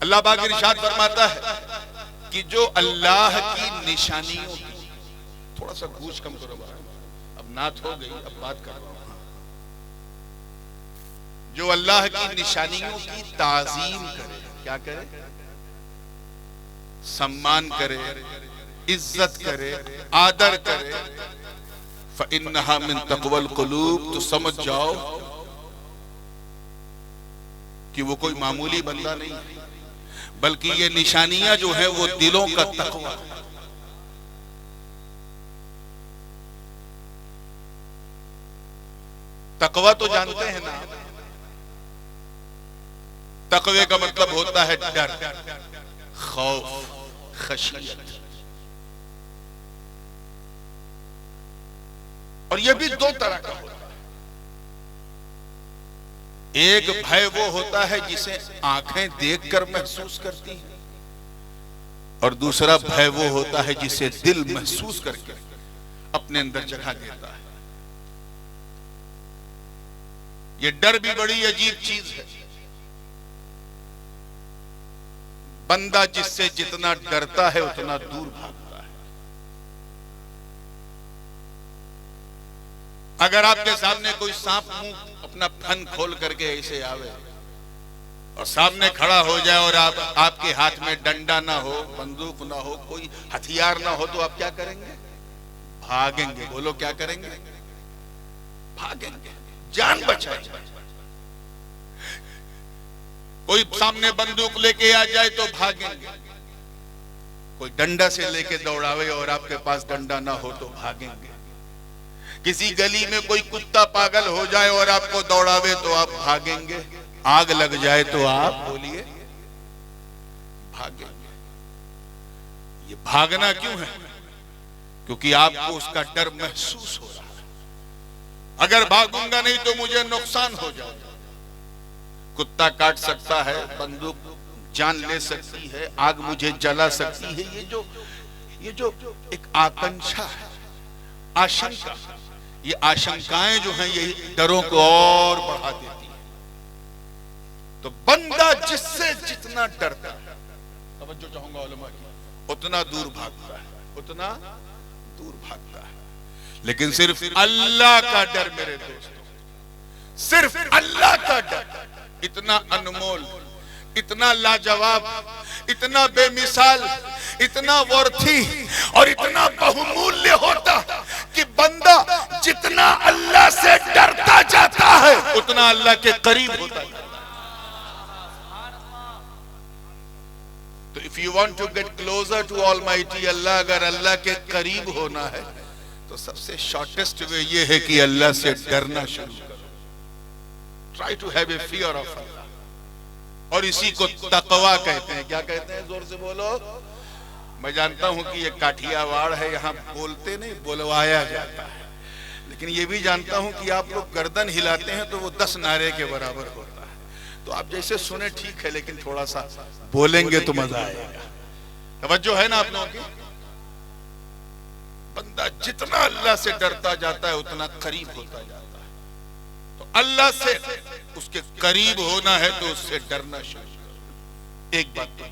अल्लाह पाक इरशाद फरमाता है कि जो अल्लाह की निशानियों की, थोड़ा सा गूंज कम करो, अब नात हो गई, अब बात कर रहा हूं। जो अल्लाह की निशानियों की ताजीम करे, क्या करे, सम्मान करे, इज्जत करे, आदर करे, फ़इन्नहा मिन तक़वल क़ुलूब, तो समझ जाओ कि वो कोई मामूली बंदा नहीं, बल्कि ये निशानियां जो है वो दिलों का तक़वा है। तक़वा तो जानते हैं ना, तक़वे का मतलब होता है डर, खौफ, खशियत। और यह भी दो तरह का होता है। एक भय वो होता है जिसे आंखें देखकर महसूस करती हैं, और दूसरा भय वो होता है जिसे दिल महसूस करके अपने अंदर जगह देता है। ये डर भी बड़ी अजीब चीज है। बंदा जिससे जितना डरता है उतना दूर भागता है। अगर आपके सामने कोई सांप मुंह अपना फन खोल करके ऐसे आवे और सामने खड़ा हो जाए और आपके हाथ में डंडा ना हो, बंदूक ना हो, कोई हथियार ना हो, तो आप क्या करेंगे? भागेंगे। बोलो क्या करेंगे? भागेंगे, जान बचाएंगे। कोई सामने बंदूक लेके आ जाए तो भागेंगे, कोई डंडा से लेके दौड़ावे और आपके पास डंडा ना हो तो भागेंगे। किसी गली में कोई कुत्ता पागल हो जाए और आपको दौड़ावे तो आप भागेंगे। आग लग जाए तो आप बोलिए भागेंगे। ये भागना क्यों है? क्योंकि आपको उसका डर महसूस हो रहा है। अगर भागूंगा नहीं तो मुझे नुकसान हो जाएगा। कुत्ता काट सकता है, बंदूक जान ले सकती है, आग मुझे जला सकती है। ये जो एक आकांक्षा है, आशंका, ये आशंकाएं जो हैं ये डरों को और बढ़ा देती हैं। तो बंदा जिससे जितना डरता है, तवज्जो चाहूंगा उलमा की, उतना दूर भागता है, उतना दूर भागता है। लेकिन सिर्फ अल्लाह का डर मेरे दोस्तों, सिर्फ अल्लाह का डर इतना अनमोल, इतना लाजवाब, इतना बेमिसाल, इतना वर्थी और इतना बहुमूल्य होता कि बंदा जितना अल्लाह से डरता जाता है उतना अल्लाह के करीब होता है। तो if you want to get closer to almighty Allah, अगर अल्लाह के करीब होना है तो सबसे शॉर्टेस्ट वे ये है कि अल्लाह से डरना शुरू करो। Try to have a fear of Allah, और इसी को तकवा कहते हैं। क्या कहते हैं? जोर से बोलो। मैं जानता हूं कि ये काठियावाड़ है, यहां बोलते नहीं, बोलवाया जाता है। लेकिन ये भी जानता हूं कि आप लोग गर्दन हिलाते हैं तो वो 10 नारे के बराबर होता है। तो आप जैसे सुने ठीक है, लेकिन थोड़ा सा बोलेंगे तो मजा आएगा। तवज्जो है ना आप लोगों की? बंदा जितना अल्लाह से डरता जाता है उतना करीब होता जाता है। तो अल्लाह से उसके करीब होना है तो उससे डरना शुरू करो। एक बात तो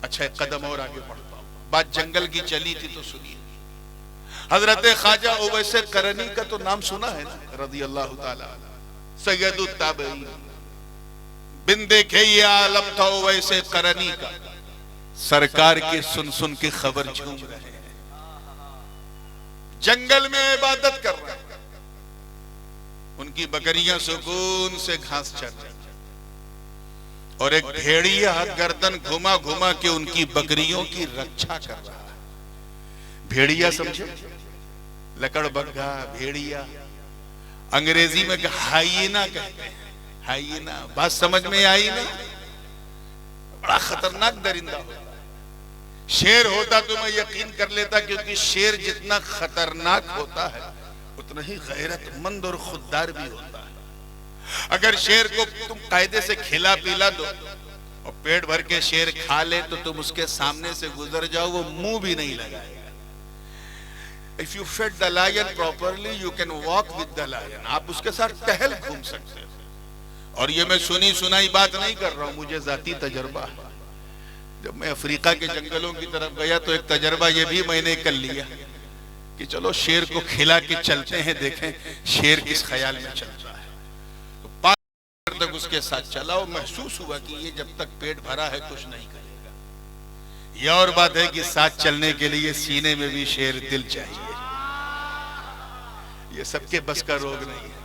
अच्छा, एक कदम और आगे बढ़ता हूं। बात जंगल की चली थी तो सुनिए। हजरत ख्वाजा उवैस करनी का तो नाम सुना है ना, रज़ी अल्लाह ताला, सैयदुत ताबईन। बिन देखे ये आलम था उवैस करनी का, सरकार की सुन सुन के खबर झूम रहे हैं। जंगल में इबादत कर रहे हैं, उनकी बकरियां सुकून से घास चर रही, और एक भेड़िया गर्दन घुमा घुमा के उनकी बकरियों की रक्षा कर रहा है। भेड़िया समझे? लकड़बग्घा भेड़िया, अंग्रेजी में हाइएना कहते हैं। हाइएना, बात समझ में आई ना? बड़ा खतरनाक दरिंदा होता है। शेर होता तो मैं यकीन कर लेता, क्योंकि शेर जितना खतरनाक होता है उतना ही गैरतमंद और खुददार भी होता है। अगर शेर को तुम कायदे से खिला पिला दो और पेट भर के शेर खा ले तो तुम उसके सामने से गुजर जाओ, वो मुंह भी नहीं लगाएगा। If you fed the lion properly, you can walk with the lion. आप उसके साथ टहल घूम सकते हो, और ये मैं सुनी सुनाई बात नहीं कर रहा हूं, मुझे जाती तजर्बा है। जब मैं अफ्रीका के जंगलों की तरफ गया तो एक तजर्बा ये भी मैंने कर लिया कि चलो शेर को खिला के चलते हैं, देखें शेर किस ख्याल में चलता है। तो 5 मिनट तक उसके साथ चला और महसूस हुआ कि ये जब तक पेट भरा है कुछ नहीं करेगा। ये और बात है कि साथ चलने के लिए सीने में भी शेर दिल चाहिए, ये सबके बस का रोग नहीं है।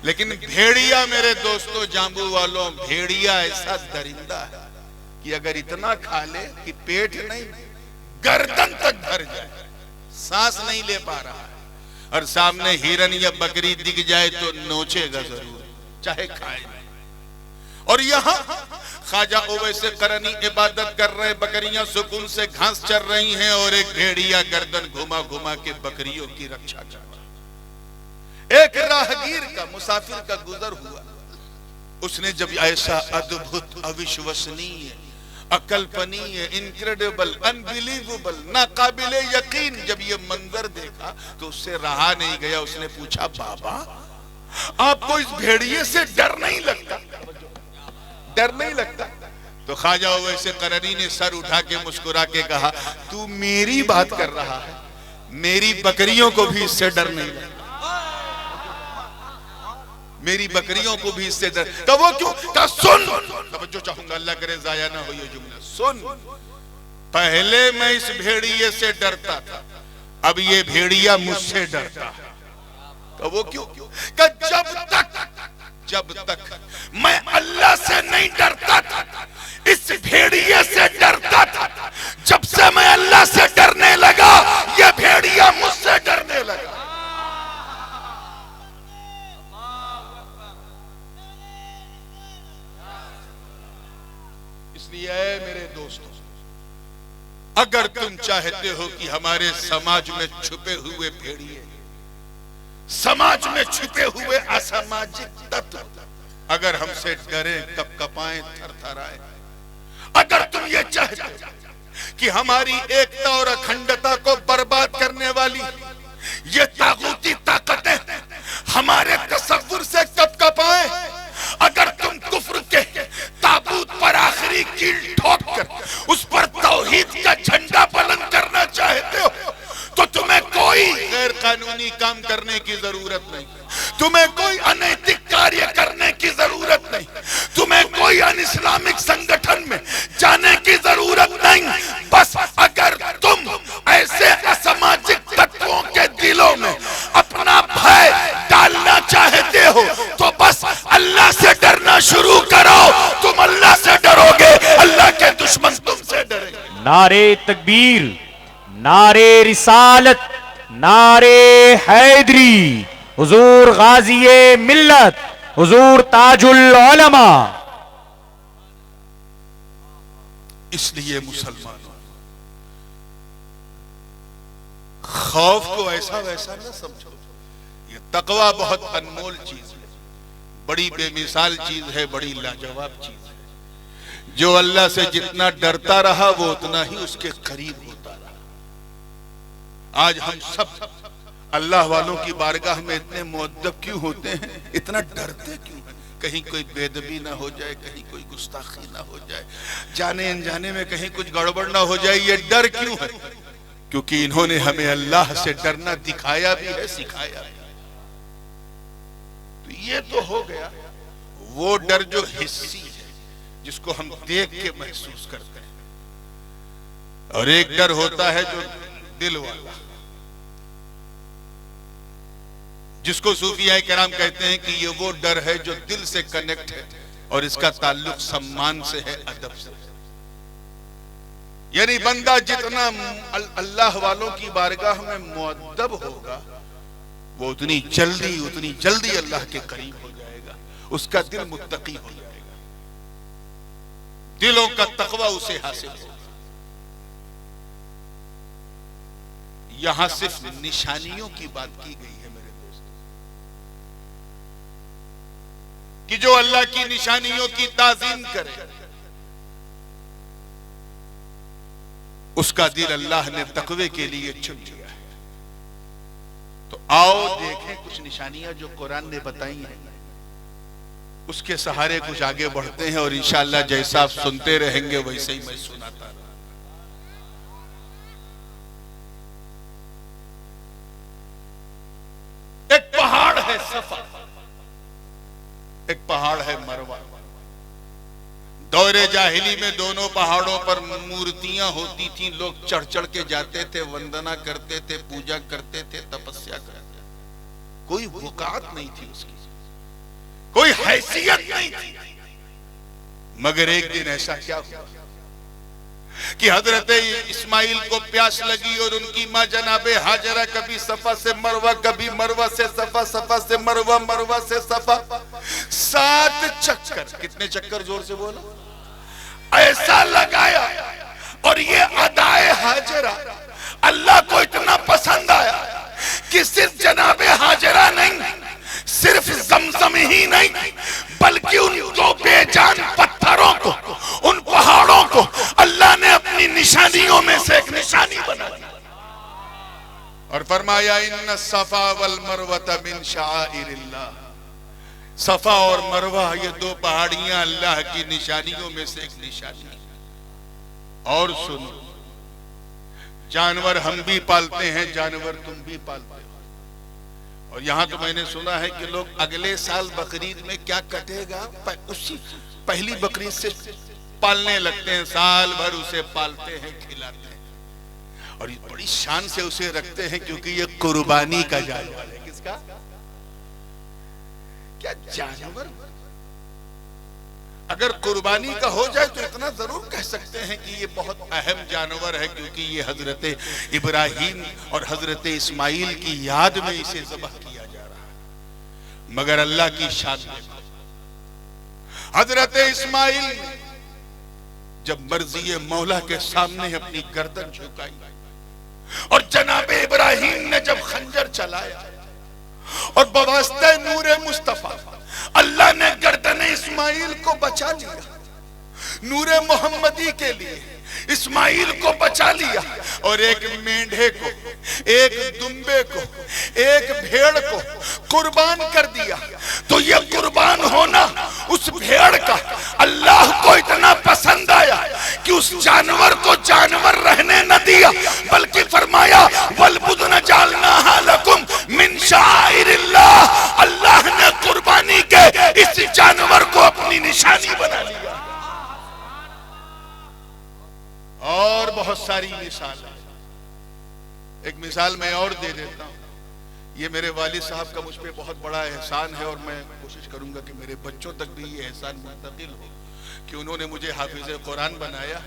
लेकिन भेड़िया मेरे दोस्तों, जांबू वालों, भेड़िया ऐसा दरिंदा है कि अगर इतना खा ले कि पेट नहीं गर्दन तक भर जाए, सांस नहीं ले पा रहा है, और सामने हिरन या बकरी दिख जाए तो नोचेगा जरूर, चाहे खाए नहीं। और यहाँ ख्वाजा ओवैसे करनी इबादत कर रहे, बकरियां सुकून से घास चर रही हैं और एक भेड़िया गर्दन घुमा घुमा के बकरियों की रक्षा कर रहा। एक राहगीर का, मुसाफिर का गुजर हुआ, उसने जब ऐसा अद्भुत, अविश्वसनीय, अकल्पनीय, इनक्रेडिबल, अनबिलीवेबल, नाकाबिले यकीन जब ये मंजर देखा तो उससे रहा नहीं गया। उसने पूछा, बाबा आपको इस भेड़िए से डर नहीं लगता? डर नहीं लगता? तो ख्वाजा ओवैसे करनी ने सर उठा के मुस्कुरा के कहा, तू मेरी बात कर रहा है, मेरी बकरियों को भी इससे डर नहीं लगता, मेरी बकरियों को भी इससे डर। तो वो क्यों? कहा सुन, तवज्जो चाहूंगा, अल्लाह करे जाया ना हो ये जुमला। सुन, पहले मैं इस भेड़िए से डरता था, अब ये भेड़िया मुझसे डरता है। तो वो क्यों? कहा जब तक मैं अल्लाह से नहीं डरता था, इस भेड़िए से डरता था, जब से मैं अल्लाह से डरने लगा ये भेड़िया मुझसे डरने लगा। इसलिए मेरे दोस्तों, अगर तुम चाहते हो कि हमारे समाज में छुपे हुए भेड़िए, समाज में छुपे हुए असामाजिक तत्व अगर हमसे डरे, कपकपाएं, थरथराएं, अगर तुम ये चाहते हो कि हमारी एकता और अखंडता को बर्बाद करने वाली ये तागूती ताकतें हमारे तसव्वुर से कपकपाएं, अगर तुम कुफ्र के ताबूत पर आखिरी कील ठोक कर उस पर तौहीद का झंडा बुलंद करना चाहते हो, तो तुम्हें कोई गैर कानूनी काम करने की जरूरत नहीं, तुम्हें कोई अनैतिक कार्य करने की जरूरत नहीं, तुम्हें कोई अन इस्लामिक संगठन में जाने की जरूरत नहीं। बस अगर तुम ऐसे असामाजिक तत्वों के दिलों में अपना भय डालना चाहते हो तो बस अल्लाह से डरना शुरू करो, तुम अल्लाह से डरोगे, अल्लाह के दुश्मन तुमसे डरेंगे। नारे तकबीर, नारे रिसालत, नारे हैदरी, हुजूर गाज़िए मिल्लत, हुजूर ताजुल उलमा। इसलिए मुसलमानों, खौफ को ऐसा वैसा न समझो, ये तकवा बहुत अनमोल चीज है, बड़ी बेमिसाल चीज है, बड़ी लाजवाब चीज है। जो अल्लाह से जितना डरता रहा वो उतना ही उसके करीब होता रहा। आज हम सब अल्लाह वालों की बारगाह में इतने मुअद्दब क्यों होते हैं, इतना डरते क्यों हैं? कहीं कोई बेदबी ना हो जाए, कहीं कोई गुस्ताखी ना हो जाए, जाने अनजाने में कहीं कुछ गड़बड़ ना हो जाए, ये डर क्यों है? क्योंकि इन्होंने हमें अल्लाह से डरना दिखाया भी है, सिखाया भी। तो ये तो हो गया वो डर जो हिस्सी है, जिसको हम देख के महसूस करते हैं, और एक डर होता है जो दिल वाला, जिसको सूफिया किराम कहते हैं कि ये वो डर है जो दिल से कनेक्ट है और इसका ताल्लुक सम्मान से है, अदब से। यानी बंदा जितना अल्लाह वालों की बारगाह में मुअद्दब होगा वो उतनी जल्दी अल्लाह के करीब हो जाएगा, उसका दिल मुत्तकी हो जाएगा, दिलों का तकवा उसे हासिल होगा। यहां सिर्फ निशानियों की बात की गई है मेरे दोस्तों, कि जो अल्लाह की निशानियों की ताज़ीम करे उसका दिल अल्लाह ने तकवे के लिए चुन लिया है। तो आओ देखें कुछ निशानियां जो कुरान ने बताई हैं। उसके सहारे कुछ आगे बढ़ते हैं और इंशाअल्लाह जैसा आप सुनते रहेंगे वैसे ही मैं सुनाता रहूं। एक पहाड़ है सफा, एक पहाड़ है मरवा। दौरे जाहिली में दोनों पहाड़ों पर मूर्तियां होती थी, लोग चढ़ चढ़ के जाते थे, वंदना करते थे, पूजा करते थे, तपस्या करते थे। कोई वकात नहीं थी उसकी, कोई हैसियत नहीं थी। मगर एक दिन ऐसा क्या हुआ कि हजरत इस्माइल को प्यास लगी और उनकी माँ जनाबे हाजरा कभी सफा से मरवा, कभी मरवा से सफा, सफा से मरवा, मरवा से सफा, 7 चक्कर, कितने चक्कर जोर से बोलो, ऐसा लगाया। और ये अदाए हाजरा अल्लाह को इतना पसंद आया कि सिर्फ जनाबे हाजरा नहीं, सिर्फ जमजम ही नहीं, बल्कि उन दो बेजान पत्थरों को, उन पहाड़ों को अल्लाह ने अपनी निशानियों में से एक निशानी बना दी और फरमाया इन्न सफा वल मरवत मिन शाइरिल्लाह। सफा और मरवा ये दो पहाड़ियां अल्लाह की निशानियों में से एक निशानी। और सुनो, जानवर हम भी पालते हैं, जानवर तुम भी पालते हो। और यहां तो मैंने सुना है कि लोग अगले साल बकरीद में क्या कटेगा उसी पहली बकरीद से पालने लगते हैं, साल भर उसे पालते हैं, खिलाते हैं और बड़ी शान से उसे रखते हैं, क्योंकि ये कुर्बानी का जानवर है। किसका? क्या जानवर अगर कुर्बानी का हो जाए तो इतना जरूर कह सकते हैं कि ये बहुत अहम जानवर है, क्योंकि ये हजरत इब्राहीम और हजरत इस्माइल की याद में इसे ज़बह किया जा रहा है। मगर अल्लाह की शान देखो, हजरत इस्माइल जब मर्जी मौला के सामने अपनी गर्दन झुकाई और जनाबे इब्राहीम ने जब खंजर चलाया और बवास्ते नूरे मुस्तफा अल्लाह ने गर्दन इस्माइल को बचा लिया, नूरे मोहम्मदी के लिए इस्माइल को बचा लिया और एक मेंढे को, एक दुम्बे को, एक भेड़ को कुर्बान कर दिया। तो ये कुर्बान होना उस भेड़ का अल्लाह को इतना पसंद आया कि उस जानवर को जानवर रहने न दिया, बल्कि फरमाया वलबुदन जालनाहा लकुम मिन शाइरिल्लाह। अल्लाह ने कुर्बानी के इस जानवर को अपनी निशानी बना लिया। और बहुत सारी मिसाल है, एक मिसाल मैं और दे देता हूँ। ये मेरे वालिद साहब का मुझ पे बहुत बड़ा एहसान है और मैं कोशिश करूंगा कि मेरे बच्चों तक भी ये एहसान मुंतकिल हो कि उन्होंने मुझे हाफिज कुरान बनाया।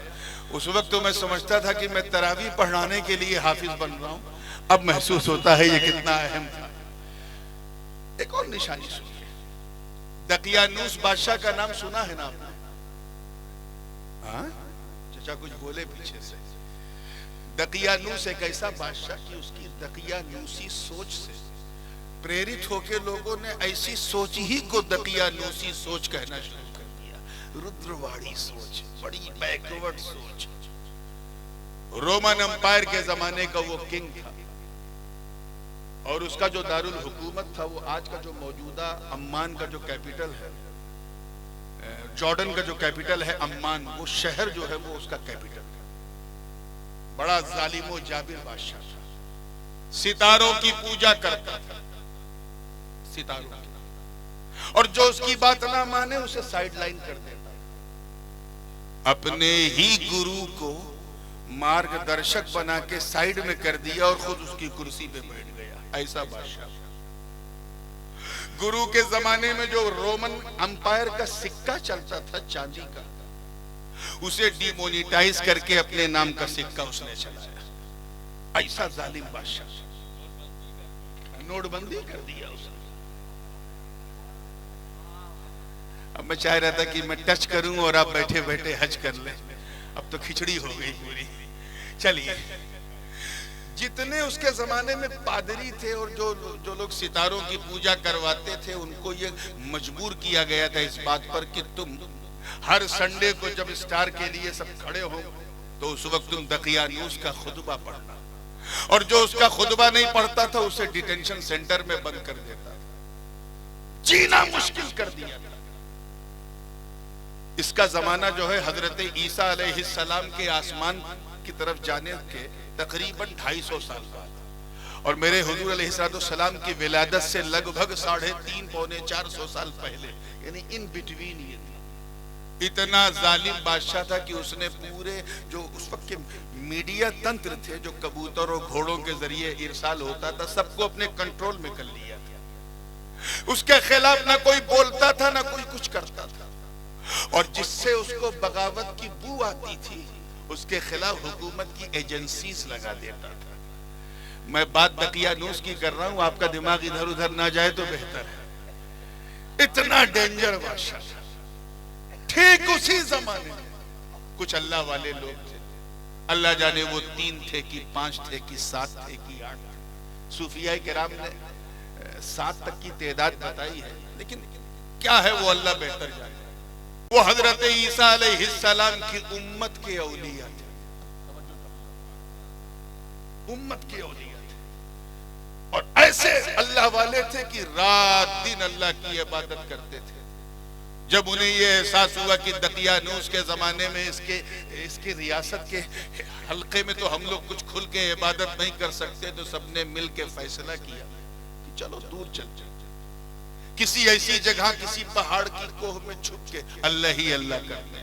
उस वक्त तो मैं समझता था कि मैं तरावी पढ़ाने के लिए हाफिज बन रहा हूँ, अब महसूस होता है ये कितना अहम था। एक और निशानी सुनिए, दकियानूस बादशाह का नाम सुना है ना आपने? हाँ, चाचा कुछ बोले पीछे से। दकियानूस एक ऐसा बादशाह कि उसकी दकियानूसी सोच से प्रेरित होकर लोगों ने ऐसी सोच ही को दकियानूसी सोच कहना शुरू कर दिया। रुद्रवाड़ी सोच, बड़ी बैकवर्ड सोच। रोमन एम्पायर के जमाने का वो किंग था और उसका जो दारुल हुकूमत था वो आज का जो मौजूदा अम्मान का जो कैपिटल है, जॉर्डन का जो कैपिटल है अम्मान, वो शहर जो है वो उसका कैपिटल है। बड़ा जालिमो जाबिर बादशाह था, सितारों की पूजा करता था, सितारों की, और जो उसकी बात ना माने उसे साइड लाइन कर देता। अपने ही गुरु को मार्गदर्शक बना के साइड में कर दिया और खुद उसकी कुर्सी पे बैठ गया। ऐसा बादशाह। गुरु के जमाने में जो रोमन अंपायर का सिक्का चलता था चांदी का, उसे डिमोनिटाइज करके अपने नाम का सिक्का उसने चलाया। ऐसा जालिम बादशाह। नोटबंदी कर दिया उसने। अब मैं चाह रहा था कि मैं टच करूं और आप बैठे बैठे हज कर लें, अब तो खिचड़ी हो गई पूरी। चलिए, जितने उसके जमाने में पादरी थे और जो लोग सितारों की पूजा करवाते थे, उनको ये मजबूर किया गया था इस बात पर कि तुम हर संडे को जब स्टार के लिए सब खड़े हो तो उस वक्त तुम दकियानूस का खुतबा पढ़ना, और जो उसका खुतबा नहीं पढ़ता था उसे डिटेंशन सेंटर में बंद कर देता था। जीना मुश्किल कर दिया था। इसका जमाना जो है हजरत ईसा अलैहिस्सलाम के आसमान की तरफ जाने के तकरीबन 250 साल बाद, और मेरे हुजूर अलैहिस्सलाम की विलादत से लगभग 350 पौने 400 साल पहले, यानी इन बिटवीन ये था। इतना जालिम बादशाह था कि उसने पूरे जो उस वक्त के मीडिया तंत्र थे, जो कबूतर और घोड़ों के जरिए इरसाल होता था, सबको अपने कंट्रोल में कर लिया था। उसके खिलाफ ना कोई बोलता था ना कोई कुछ करता था, और जिससे उसको बगावत की बू आती थी उसके खिलाफ हुकूमत की एजेंसीज लगा देता था। मैं बात दकियानूस की कर रहा हूं, आपका दिमाग इधर उधर ना जाए तो बेहतर है। इतना डेंजर बादशाह था। ठीक उसी जमाने में कुछ अल्लाह वाले लोग थे, अल्लाह जाने वो 3 थे कि 5 थे कि 7 थे कि 8 थे। सूफिया किराम ने 7 तक की तादाद बताई है, लेकिन क्या है वो अल्लाह बेहतर जाने। वो हजरत ईसा अलैहिस्सलाम की उम्मत के औलिया थे, उम्मत के औलिया थे, और ऐसे अल्लाह वाले थे कि रात दिन अल्लाह की इबादत करते थे। जब उन्हें ये एहसास हुआ कि दकियानूस के जमाने में इसके रियासत के हल्के में तो हम लोग कुछ खुल के इबादत नहीं कर सकते, तो सबने मिल के फैसला किया कि चलो दूर चल जाए, किसी ऐसी जगह, किसी पहाड़ की कोह में छुप के अल्लाह ही अल्लाह करने।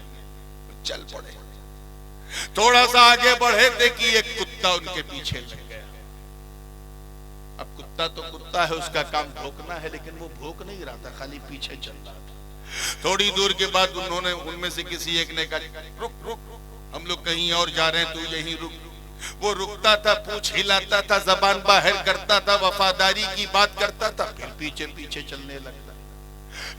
चल पड़े। थोड़ा सा आगे बढ़े थे कि एक कुत्ता उनके पीछे लग गया। अब कुत्ता तो कुत्ता है, उसका काम भौंकना है, लेकिन वो भौंक नहीं रहा था, खाली पीछे चल रहा था। थोड़ी दूर के बाद उन्होंने, उनमें से किसी एक ने कहा, रुक रुक, हम लोग कहीं और जा रहे हैं, तू यहीं रुक। वो रुकता था, पूंछ हिलाता था, जबान बाहर करता था, वफादारी की बात करता था, फिर पीछे पीछे चलने लगता।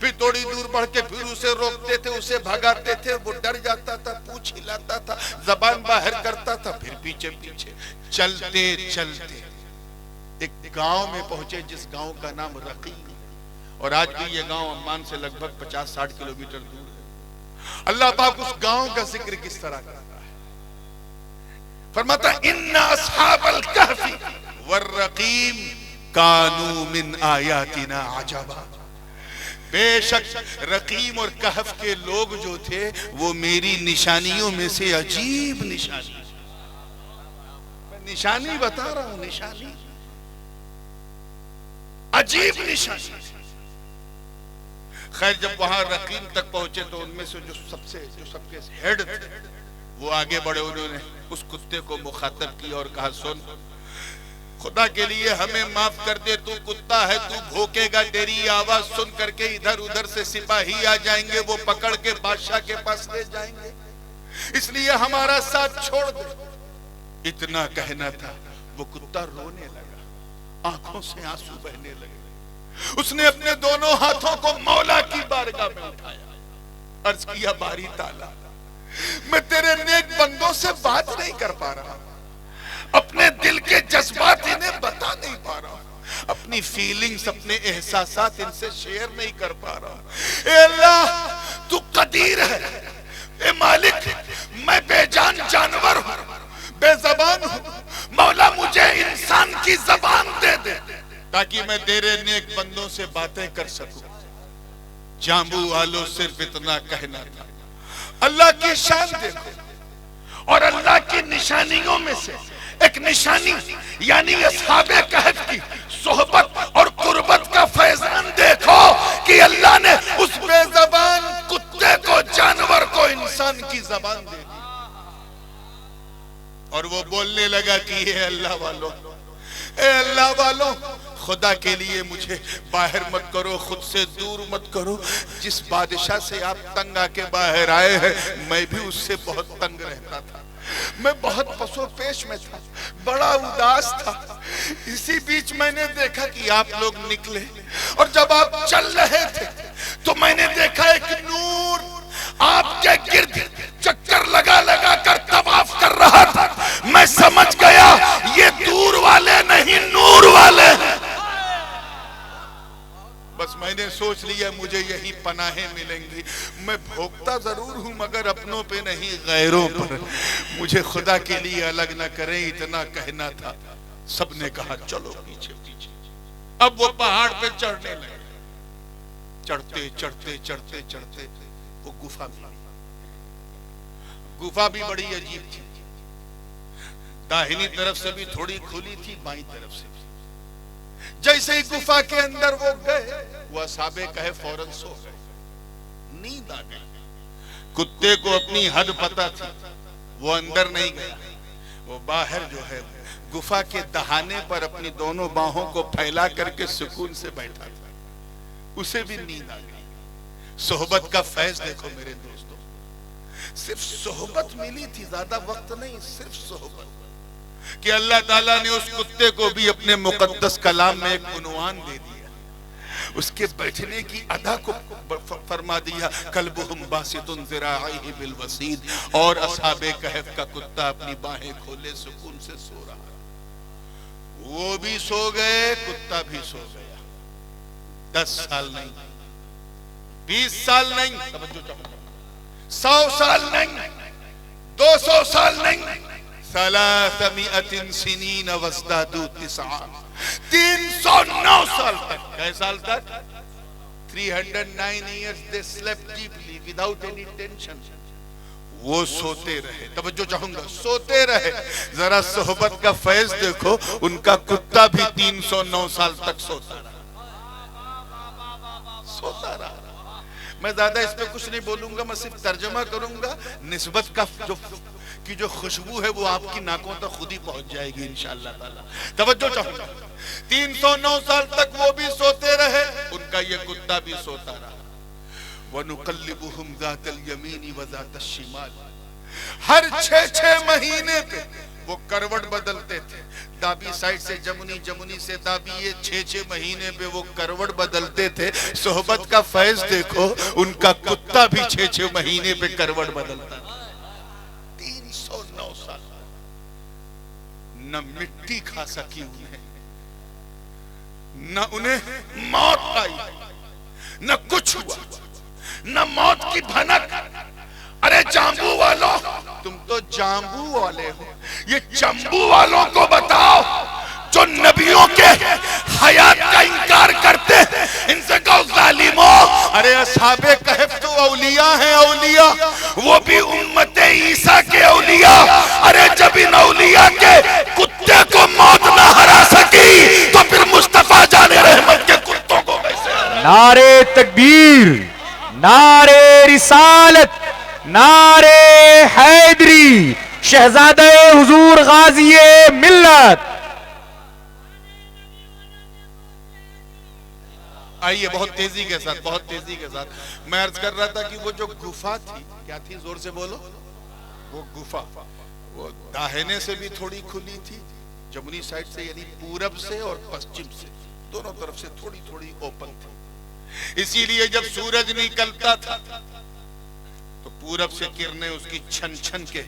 फिर थोड़ी दूर बढ़ के फिर उसे रोकते थे, उसे भगाते थे, वो डर जाता था, पूंछ हिलाता था, जबान बाहर करता था, फिर पीछे पीछे चलते चलते एक गांव में पहुंचे, जिस गांव का नाम रकीम, और आज भी ये गांव अम्मान से लगभग 50-60 किलोमीटर दूर है। अल्लाह पाक उस गांव का जिक्र किस तरह करता है, फरमाता इन्ना अस्हाबल कहफी वर्रकीम कानू मिन आयातिना अजबा। बेशक रकीम और कहफ के लोग जो थे वो मेरी निशानियों में से अजीब निशानी, मैं निशानी बता रहा हूं, निशानी, अजीब निशानी। खैर जब वहां रकीम तक पहुंचे तो उनमें से जो सबके हेड थे वो आगे बढ़े। उन्होंने उस कुत्ते को मुखातब किया और कहा, सुन, खुदा के लिए हमें माफ कर दे, तू कुत्ता है, तू भौंकेगा, तेरी आवाज सुन करके इधर उधर से सिपाही आ जाएंगे, वो पकड़ के बादशाह के पास ले जाएंगे, इसलिए हमारा साथ छोड़ दे। इतना कहना था, वो कुत्ता रोने लगा, आंखों से आंसू बहने लगे। उसने अपने दोनों हाथों को मौला की बारगाह में उठाया, अर्ज किया, बारी ताला, मैं तेरे नेक बंदों से बात नहीं कर पा रहा, अपने दिल के जज्बात इन्हें बता नहीं पा रहा, अपनी फीलिंग्स, अपने एहसासात इनसे शेयर नहीं कर पा रहा। ए अल्लाह, तू कदीर है, ए मालिक, मैं बेजान जानवर हूं, बेजबान हूं, मौला मुझे इंसान की जबान दे दे ताकि मैं तेरे नेक बंदों से बातें कर सकूं। जांबू वालों सिर्फ इतना कहना था। अल्लाह की शान देखो, और अल्लाह की निशानियों में से एक निशानी यानी अस्हाबे कहफ की सोहबत और कुर्बत का फैजान देखो कि अल्लाह ने उस बेजबान कुत्ते को, जानवर को इंसान की जबान दे दी, और वो बोलने लगा कि ये अल्लाह वालों, ए अल्लाह वालों, खुदा के लिए मुझे बाहर मत करो, खुद से दूर मत करो। जिस बादशाह से आप तंग आके बाहर आए हैं, मैं भी उससे बहुत तंग रहता था, मैं बहुत पसोपेश में था, बड़ा उदास था। इसी बीच मैंने देखा कि आप लोग निकले, और जब आप चल रहे थे तो मैंने देखा एक नूर आपके गिर्द चक्कर लगा लगा कर तवाफ कर रहा था। मैं समझ गया ये दूर वाले नहीं, नूर वाले हैं। बस मैंने सोच लिया मुझे यही पनाहें मिलेंगी। मैं भोगता जरूर हूं मगर अपनों पे नहीं, गैरों पर। मुझे खुदा के लिए अलग न करें, इतना कहना था। सबने कहा चलो पीछे पीछे। अब वो पहाड़ पे चढ़ने लगे, चढ़ते चढ़ते चढ़ते चढ़ते वो गुफा मिली। गुफा भी बड़ी अजीब थी, दाहिनी तरफ से भी थोड़ी खुली थी, बाईं तरफ से भी। जैसे ही गुफा के अंदर वो गए, वो असहाबे कहे फौरन सो गए, नींद आ गई। कुत्ते को अपनी हद पता थी, वो अंदर नहीं गया, वो बाहर जो है गुफा के दहाने पर अपनी दोनों बाहों को फैला करके सुकून से बैठा था, उसे भी नींद आ गई। सोहबत का फैज देखो मेरे दोस्तों, सिर्फ सोहबत मिली थी, ज्यादा वक्त नहीं, सिर्फ सोहबत, कि अल्लाह ताला ने उस कुत्ते को भी अपने मुकद्दस कलाम में एक उन्वान दे दिया, उसके बैठने की अदा को फरमा दिया, कल्बुहुम बासितुन ज़िराइहि बिल वसीद, और असहाबे कहफ का कुत्ता अपनी बाहें खोले सुकून से सो रहा। वो भी सो गए, कुत्ता भी सो गया। 10 साल नहीं, 20 साल नहीं, 100 साल नहीं, 200 साल नहीं, 300 सिनीन वज़दादू 309 साल तक। कै साल तक? 309 years they slept deeply without any tension. वो सोते रहे, तवज्जो चाहूंगा, सोते रहे। जरा सोहबत का फैज देखो, उनका कुत्ता भी 309 साल तक सोता रहा, सोता रहा। मैं ज्यादा इस पे कुछ नहीं बोलूंगा, मैं सिर्फ तर्जमा करूंगा। निस्बत का जो खुशबू है वो आपकी नाकों तक खुद ही पहुंच जाएगी इंशाअल्लाह ताला। तवज्जो चाहूंगा, 309 साल तक वो भी सोते रहे, उनका ये कुत्ता भी सोता रहा। वनुक़ल्लिबुहुम ज़ातल यमीनी व ज़ातश शिमाल, हर 6-6 महीने पे वो करवट बदलते थे। दाबी साइड से जमुनी, जमुनी से दाबी, ये 6-6 महीने पे वो करवट बदलते थे। सोहबत का फैज देखो, उनका कुत्ता भी 6-6 महीने पे करवट बदलता था। 309 साल न मिट्टी खा सकी उन्हें, न उन्हें मौत आई, न कुछ हुआ, न मौत की भनक। अरे जाम्बू वालों, तुम तो जाम्बू वाले हो, ये चंबू वालों को बताओ जो नबियों के हयात का इनकार करते हैं, इनसे कहो जालिमो। अरे असहाबे कहफ तो औलिया हैं, औलिया, वो भी उम्मते ईसा के औलिया। अरे जब इन औलिया के कुत्ते को मौत ना हरा सकी, तो फिर मुस्तफा जाने रहमत के कुत्तों को कैसे? नारे तकबीर, नारे रिसालत, नारे हैदरी, शहजादे हुजूर गाज़िए मिल्लत। आइए बहुत तेजी के साथ, बहुत तेजी के साथ मैं अर्ज कर रहा था कि वो जो गुफा थी, क्या थी, जोर से बोलो। वो गुफा, वो दाहिने से भी थोड़ी खुली थी, जमुनी साइड से यानी पूरब से और पश्चिम से, दोनों तरफ से थोड़ी थोड़ी ओपन थी। इसीलिए जब सूरज निकलता था तो पूरब से किरणें उसकी छन छन के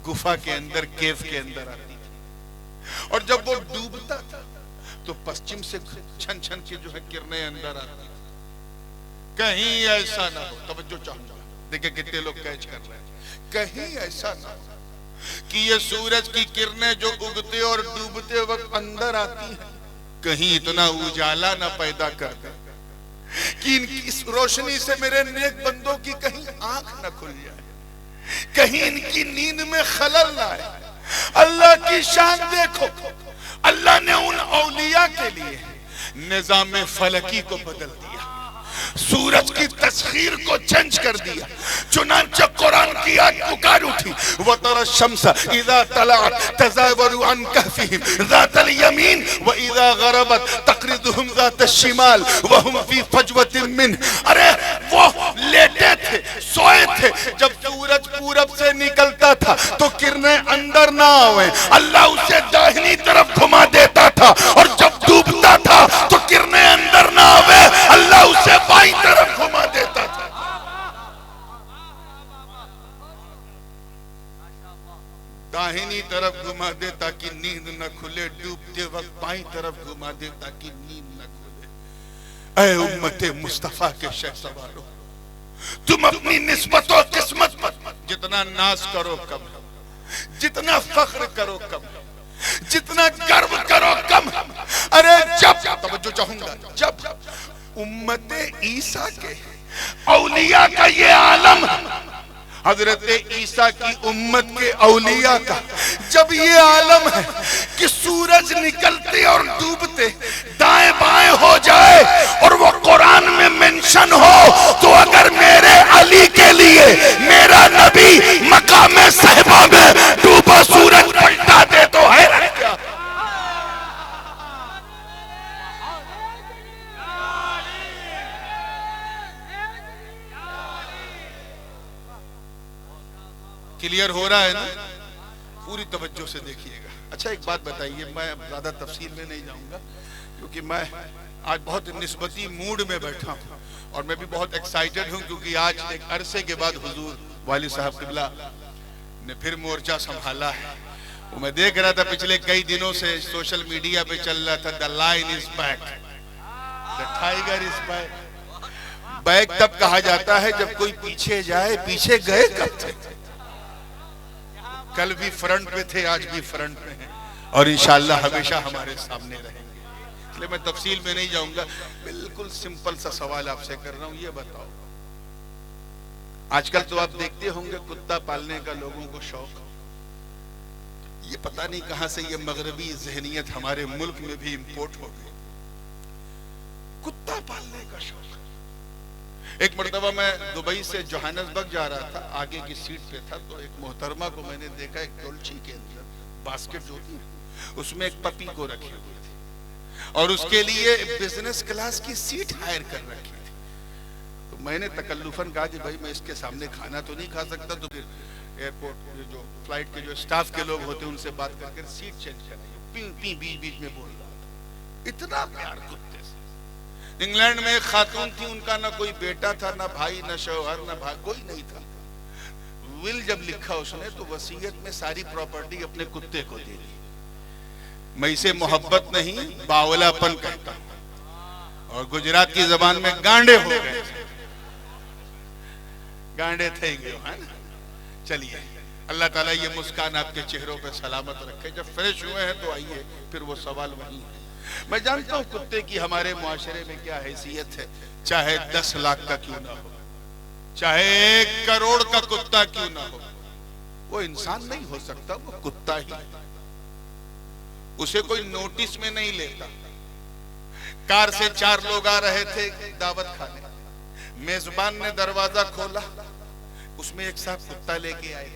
गुफा के अंदर, केव के अंदर आती थी, और जब वो डूबता था तो पश्चिम से छन छन के जो है किरणें अंदर आती थी। कहीं ऐसा ना हो, तवज्जो चाहूंगा, देखिए कितने लोग कैच कर रहे हैं, कहीं ऐसा ना हो कि ये सूरज की किरणें जो उगते और डूबते वक्त अंदर आती हैं, कहीं इतना उजाला ना पैदा कर दे कि इनकी इस रोशनी से मेरे नेक बंदों की कहीं आंख न खुल जाए, कहीं इनकी नींद में खलल ना आए। अल्लाह की शान देखो, अल्लाह ने उन औलिया के लिए निजाम फलकी को बदल दिया, सूरज की तस्खीर को चेंज कर दिया। चुनांचे कुरान की आयत पुकार उठी, व तरा शम्स इज़ा तलअत तज़ावरु अन कहफिहिम ज़ातल यमीन व इज़ा गरबत तक़रिदुहुम ज़ातश शिमाल व हुम फी फजवतिन मिन। अरे वो लेटे थे, सोए थे, जब सूरज पूरब से निकलता था तो किरणें अंदर ना आवे, अल्लाह उसे दाहिनी तरफ घुमा देता था, और जब डूबता था तो किरणें अंदर ना आवे, अल्लाह उसे बाईं तरफ घुमा देता था। दाहिनी तरफ घुमा दे ताकि नींद न खुले, डूबते वक्त बाईं तरफ घुमा दे ताकि नींद न खुले। ऐ उम्मते मुस्तफा के शहसवारों, तुम अपनी निस्बत और किस्मत पर जितना नाज करो कम, जितना फख्र करो कम, जितना गर्व करो कम। अरे जब, तवज्जो चाहूंगा, जब उम्मते ईसा के औलिया का ये आलम हजरत ईसा की उम्मत के औलिया का जब ये आलम है कि सूरज निकलते और डूबते दाएं बाएं हो जाए और वो कुरान में मेंशन हो, तो अगर मेरे अली के लिए मेरा नबी मकामे साहिबा में डूबा सूरज पलटा दे तो है क्या? क्लियर हो रहा है ना? पूरी तवज्जो से देखिएगा। अच्छा एक बात बताइए, मैं ज्यादा तफसील में नहीं जाऊंगा क्योंकि मैं आज बहुत निस्बती मूड में बैठा हूँ और मैं भी बहुत एक्साइटेड हूँ क्योंकि आज एक अरसे के बाद हुजूर वाली साहब किबला ने फिर मोर्चा संभाला है। वो मैं देख रहा था पिछले कई दिनों से सोशल मीडिया पे चल रहा था, the lion is back, the tiger is back. Back तब कहा जाता है जब कोई पीछे जाए, पीछे गए कब थे? कल भी फ्रंट पे थे, आज भी फ्रंट पे हैं और इंशाअल्लाह हमेशा हमारे सामने रहेंगे। इसलिए मैं तफसील में नहीं जाऊंगा, बिल्कुल सिंपल सा सवाल आपसे कर रहा हूं। ये बताओ, आजकल तो आप देखते होंगे कुत्ता पालने का लोगों को शौक, ये पता नहीं कहां से ये मगरबी जहनियत हमारे मुल्क में भी इंपोर्ट हो गई, कुत्ता पालने का शौक। एक मर्तबा मैं दुबई से जोहान्सबर्ग जा रहा था, आगे की सीट पे था, तो एक मोहतरमा को मैंने देखा एक डोलची के अंदर बास्केट जो थी उसमें एक पपी को रखे हुए थे और उसके लिए बिजनेस क्लास की सीट हायर कर रखी थी। तो मैंने तकल्लुफन कहा कि भाई मैं इसके सामने खाना तो नहीं खा सकता, तो फिर एयरपोर्ट जो फ्लाइट के जो स्टाफ के लोग होते हैं उनसे बात करके सीट चेंज कराई। पी पी बीच बीच में बोल रहा था, इतना प्यार कुत्ते से। इंग्लैंड में एक खातून थी, उनका ना कोई बेटा था, ना भाई, ना शौहर, ना भाई, कोई नहीं था। विल जब लिखा उसने तो वसीयत में सारी प्रॉपर्टी अपने कुत्ते को दे दी। मैं इसे मोहब्बत नहीं बावलापन कहता हूं और गुजरात की जबान में गांडे हो गए, गांडे थे है ना। चलिए, अल्लाह ताला ये मुस्कान आपके चेहरों पे सलामत रखे। जब फ्रेश हुए हैं तो आइए, फिर वो सवाल वही है। मैं जानता हूं कुत्ते की हमारे मुआशरे में क्या हैसियत है, चाहे 10 लाख का क्यों ना हो, चाहे 1 करोड़ का कुत्ता क्यों ना हो, वो इंसान नहीं हो सकता, वो कुत्ता ही। उसे कोई नोटिस में नहीं लेता। कार से 4 लोग आ रहे थे दावत खाने, मेजबान ने दरवाजा खोला, उसमें एक साहब कुत्ता लेके आए।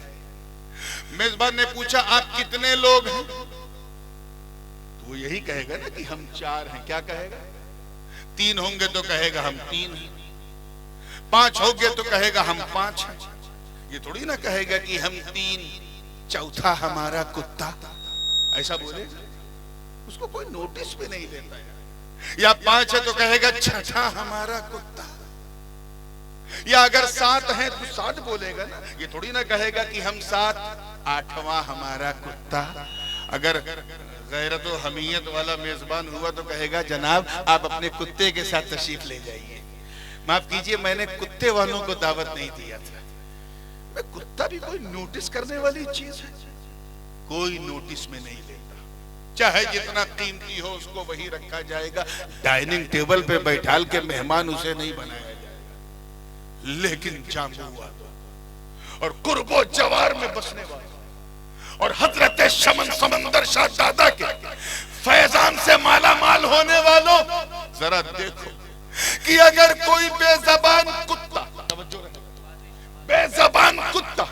मेजबान ने पूछा आप कितने लोग हैं? वो यही कहेगा ना कि हम 4 हैं। क्या कहेगा? 3 होंगे तो कहेगा हम 3 हैं, 5 होंगे तो कहेगा हम 5 हैं। ये थोड़ी ना कहेगा कि हम 3, चौथा हमारा कुत्ता, ऐसा बोलेगा? उसको कोई नोटिस पे नहीं लेता है। या 5 है तो कहेगा छठा हमारा कुत्ता, या अगर 7 हैं तो 7 बोलेगा ना। ये थोड़ी ना कहेगा कि हम 7, 8वां हमारा कुत्ता। अगर गैरत और हमीयत वाला मेजबान हुआ तो कहेगा जनाब आप अपने कुत्ते के साथ तशरीफ ले जाइए। माफ कीजिए, मैंने कुत्ते वालों को दावत नहीं दिया था। मैं कुत्ता भी कोई नोटिस करने वाली चीज है? कोई नोटिस में नहीं लेता। चाहे जितना कीमती हो उसको वही रखा जाएगा, डाइनिंग टेबल पे बैठाल के मेहमान उसे नहीं बनाया जाएगा। लेकिन जांबुआ और कुर्बो जवार में बसने वाला और हजरत शमन समंदर शाह दादा के फैजान से माला माल होने वालों, जरा देखो कि अगर कोई बेजबान कुत्ता, बेजबान कुत्ता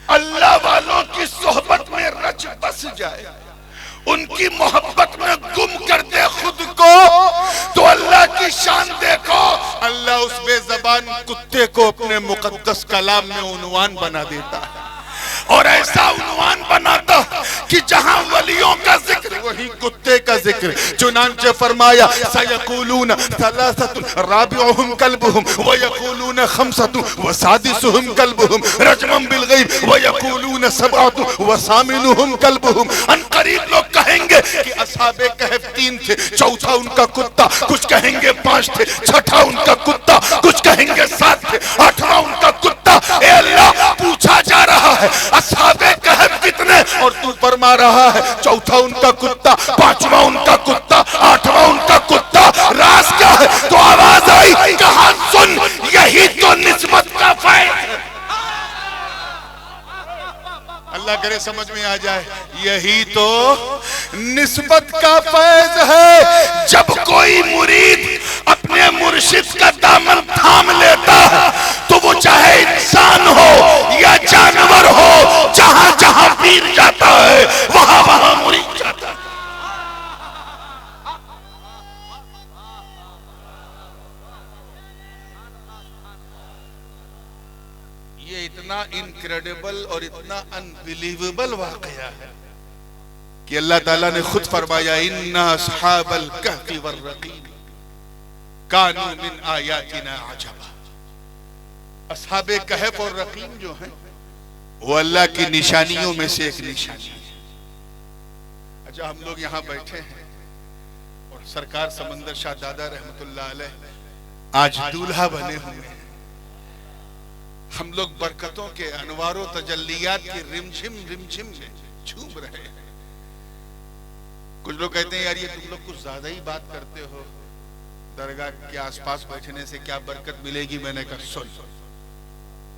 अल्लाह वालों की सोहबत में रच बस जाए, उनकी मोहब्बत में गुम कर दे खुद को, तो अल्लाह की शान देखो। अल्लाह उस बेजबान कुत्ते को अपने मुकद्दस कलाम में उन्वान बना देता है और ऐसा उन्वान बनाता कि जहां वलियों का जिक्र वही कुत्ते का जिक्र। चुनांचे फरमाया सयक़ूलून सलासतुन राबिउहुम कल्बुहुम व यक़ूलून खमसतुन व सादिसुहुम कल्बुहुम रजमन बिल गैब व यक़ूलून सबअतुन व सामिनुहुम कल्बुहुम। अनकरीब लोग कहेंगे कि असहाबे कहफ 3 थे, चौथा उनका कुत्ता, कुछ कहेंगे 5 थे, छठा उनका कुत्ता, कुछ कहेंगे 7 थे, 8वां उनका कुत्ता। ए अल्लाह, पूछा जा रहा है असहाबे कहफ कितने और तू फरमा रहा है चौथा उनका कुत्ता, 5वां उनका कुत्ता, 8वां उनका कुत्ता। राज क्या है? तो आवाज आई, कहा सुन, यही तो निस्बत का फायदा है। अल्लाह करे समझ में आ जाए। यही तो निस्बत का फैज है। जब कोई मुरीद अपने मुर्शिद का दामन थाम लेता है तो वो चाहे इंसान हो या जानवर हो, जहां जहां पीर जाता है वहां वहां मुरीद जाता है। ये इतना इनक्रेडिबल और इतना अनबिलीवेबल वाकया है कि अल्लाह ताला ने खुद फरमाया, इन्ना अस्हाबल कहफी वर्रकीम कानू मिन आयातिना अजबा। अस्हाबे कहफ और रकीम जो हैं वो अल्लाह की निशानियों में से एक निशानी है। अच्छा, हम लोग यहाँ बैठे हैं और सरकार समंदर शाह दादा रहमतुल्लाह अलैह आज दूल्हा बने हुए हैं। हम लोग बरकतों के अनवारों तजल्लियात की रिमझिम में झूम रहे हैं। कुछ लोग कहते हैं यार ये तुम लोग कुछ ज्यादा ही बात करते हो, दरगाह के आसपास बैठने से क्या बरकत मिलेगी। मैंने कहा सुन,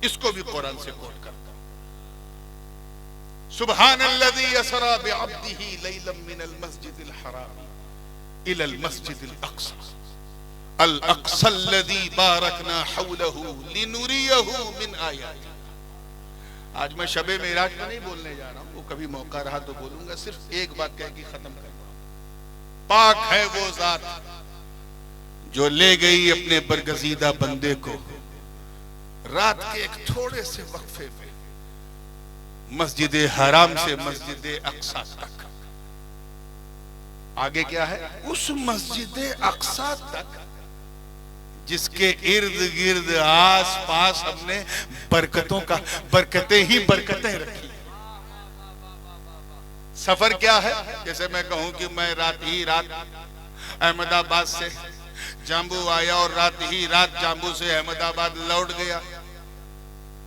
इसको भी कुरान से कोट करता हूं। सुब्हानल्लज़ी यसरा बिअब्दिही लैलन मिनल मस्जिदिल हराम इलल मस्जिदिल अक़सा अल अक़सल्लज़ी बारकना हौलहु लिनुरियहु मिन आयातिना। आज मैं शबे मेराज में नहीं बोलने जा रहा हूं, वो कभी मौका रहा तो बोलूंगा। सिर्फ एक बात कह के खत्म करना, पाक है वो जात जो ले गई अपने बरगजीदा बंदे को रात के एक थोड़े से वक्फे पे मस्जिद हराम से मस्जिद अक्सा तक। आगे क्या है? उस मस्जिद अक्सा तक जिसके इर्द गिर्द आस पास हमने बरकतें ही बरकतें रखी। सफर क्या है? जैसे मैं कहूं कि मैं रात अहमदाबाद से जाम्बू आया और रात ही रात जाम्बू से अहमदाबाद लौट गया।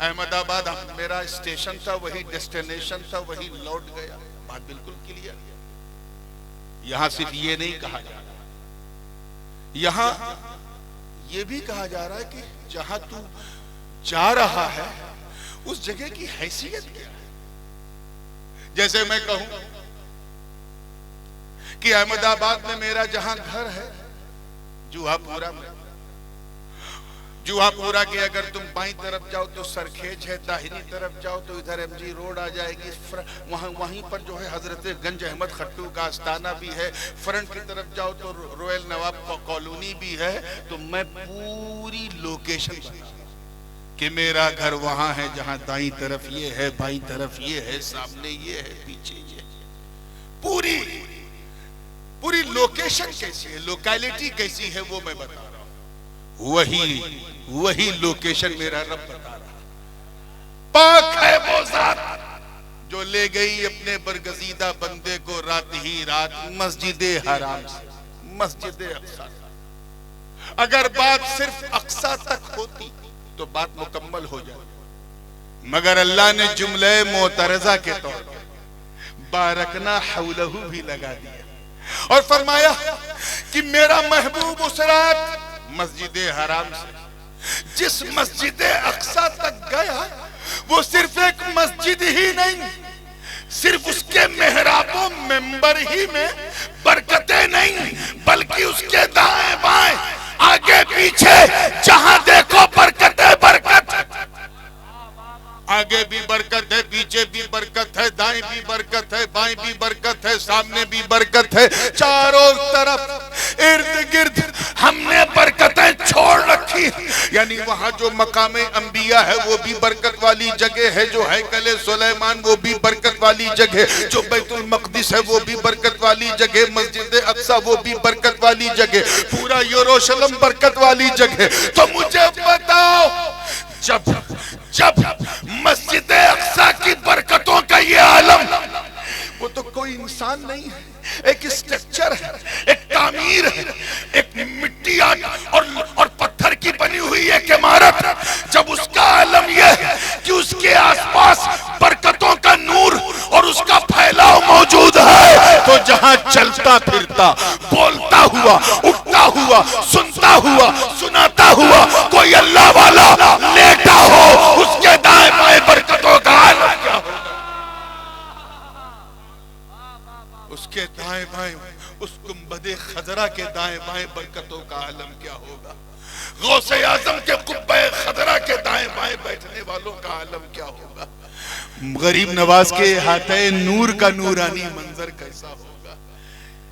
अहमदाबाद मेरा स्टेशन था, वही डेस्टिनेशन था, वही लौट गया। बात बिल्कुल क्लियर। यहां सिर्फ ये नहीं कहा जा रहा, यहां ये भी कहा जा रहा है कि जहां तू जा रहा है उस जगह की हैसियत क्या है। जैसे मैं कहूं कि अहमदाबाद में मेरा जहां घर है जुहापुरा में, जुहापुरा के अगर तुम बाईं तरफ जाओ तो सरखेज है, दाहिनी तरफ जाओ तो इधर एमजी रोड आ जाएगी, वहीं पर जो है हजरत गंज अहमद खट्टू का आस्थाना भी है, फ्रंट की तरफ जाओ तो रॉयल नवाब कॉलोनी भी है। तो मैं पूरी लोकेशन कि मेरा घर वहां है जहां दाईं तरफ ये है, बाईं तरफ ये है, सामने ये है, पीछे ये है। पूरी लोकेशन कैसी है, लोकेलिटी कैसी है वो मैं बता रहा हूं। वही लोकेशन मेरा रब बता रहा। पाक है वो जात जो ले गई अपने बरगजीदा बंदे को रात ही रात मस्जिद हराम से मस्जिद अक्सा। अगर बात सिर्फ अक्सा तक होती तो बात मुकम्मल हो जाती, मगर अल्लाह ने जुमले मोतरजा के तौर पर बारकना हौलहु भी लगा दिया और फरमाया कि मेरा महबूब उस रात मस्जिद हराम से जिस मस्जिद अक्सा तक गया वो सिर्फ एक मस्जिद ही नहीं, सिर्फ उसके मेहराबों मेंबर ही में बरकतें नहीं, बल्कि उसके दाएं बाएं आगे पीछे जहां देखो बरकतें बरकत। आगे भी बरकत है, पीछे भी बरकत है, दाएं भी बरकत है, बाएं भी बरकत है, सामने भी बरकत है, चारों तरफ इर्द गिर्द हमने बरकतें छोड़ रखी। यानी वहां जो मकामे अंबिया है वो भी बरकत वाली जगह है, जो हैकले सुलेमान वो भी बरकत वाली जगह, जो बैतुल मक़दिस है वो भी बरकत वाली जगह, मस्जिद अक्सा वो भी बरकत वाली जगह, पूरा यरूशलेम बरकत वाली जगह। तो मुझे बताओ, जब मस्जिद अक्सा की बरकतों का ये आलम, वो तो कोई इंसान नहीं है, एक स्ट्रक्चर है, एक तामीर है, एक मिट्टी और पत्थर की बनी हुई एक इमारत। जब उसका आलम यह है कि उसके आसपास बरकतों का नूर और उसका फैलाव मौजूद है, तो जहां चलता फिरता, बोलता हुआ, उठता हुआ, सुनता हुआ, सुनाता हुआ कोई अल्लाह वाला लेटा हो, उसके दाएं बाएं बरकतों का आलम क्या होगा। फरमाए उस गुंबदे खजरा के दाएं बाएं बरकतों का आलम क्या होगा, गौसे आजम के कुब्बे खजरा के दाएं बाएं बैठने वालों का आलम क्या होगा, गरीब नवाज के हाथे नूर का नूरानी मंजर कैसा होगा।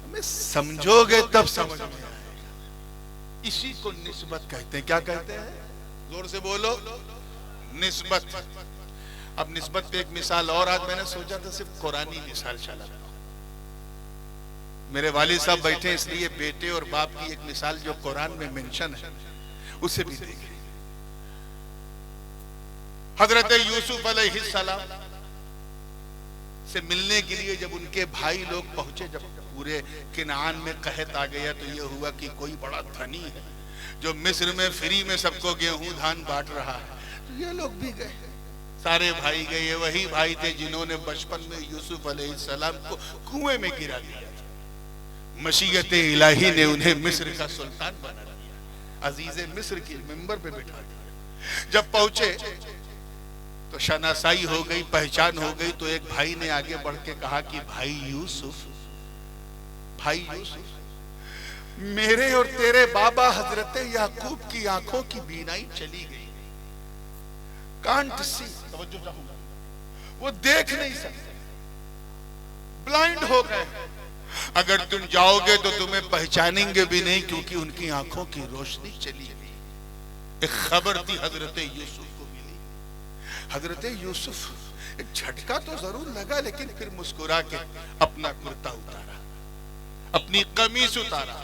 हमें समझोगे तब समझ में आएगा। इसी को निस्बत कहते हैं। क्या कहते हैं? जोर से बोलो, निस्बत। अब निस्बत पे एक मिसाल और आज मैंने सोचा था सिर्फ कुरानी मिसाल चला। मेरे वालिद साहब बैठे इसलिए बेटे और बाप की एक मिसाल जो कुरान में मेंशन है उसे भी देखें। हजरत यूसुफ अलैहिस्सलाम से मिलने के लिए जब उनके भाई लोग पहुंचे, जब पूरे किनान में कहत आ गया तो यह हुआ कि कोई बड़ा धनी है जो मिस्र में फ्री में सबको गेहूं धान बांट रहा है, तो ये लोग भी गए, सारे भाई गए। वही भाई थे जिन्होंने बचपन में यूसुफ अलैहिस्सलाम को कुएं में गिरा दिया। मशीयत इलाही ने उन्हें मिस्र का सुल्तान बना दिया, अजीज मिस्र की मिंबर पे बिठा दिया। जब पहुंचे तो शनासाई हो गई, पहचान हो गई। तो एक भाई ने आगे बढ़ के कहा कि भाई यूसुफ, मेरे और तेरे बाबा हजरत याकूब की आंखों की बीनाई चली गई, कांट सी, वो देख नहीं सकते, ब्लाइंड हो गए। अगर तुम जाओगे तो तुम्हें पहचानेंगे भी नहीं क्योंकि उनकी आंखों की रोशनी चली गई। एक खबर थी हजरत यूसुफ को मिली। हजरत यूसुफ एक झटका तो जरूर लगा, लेकिन फिर मुस्कुरा के अपना कुर्ता उतारा, अपनी कमीज उतारा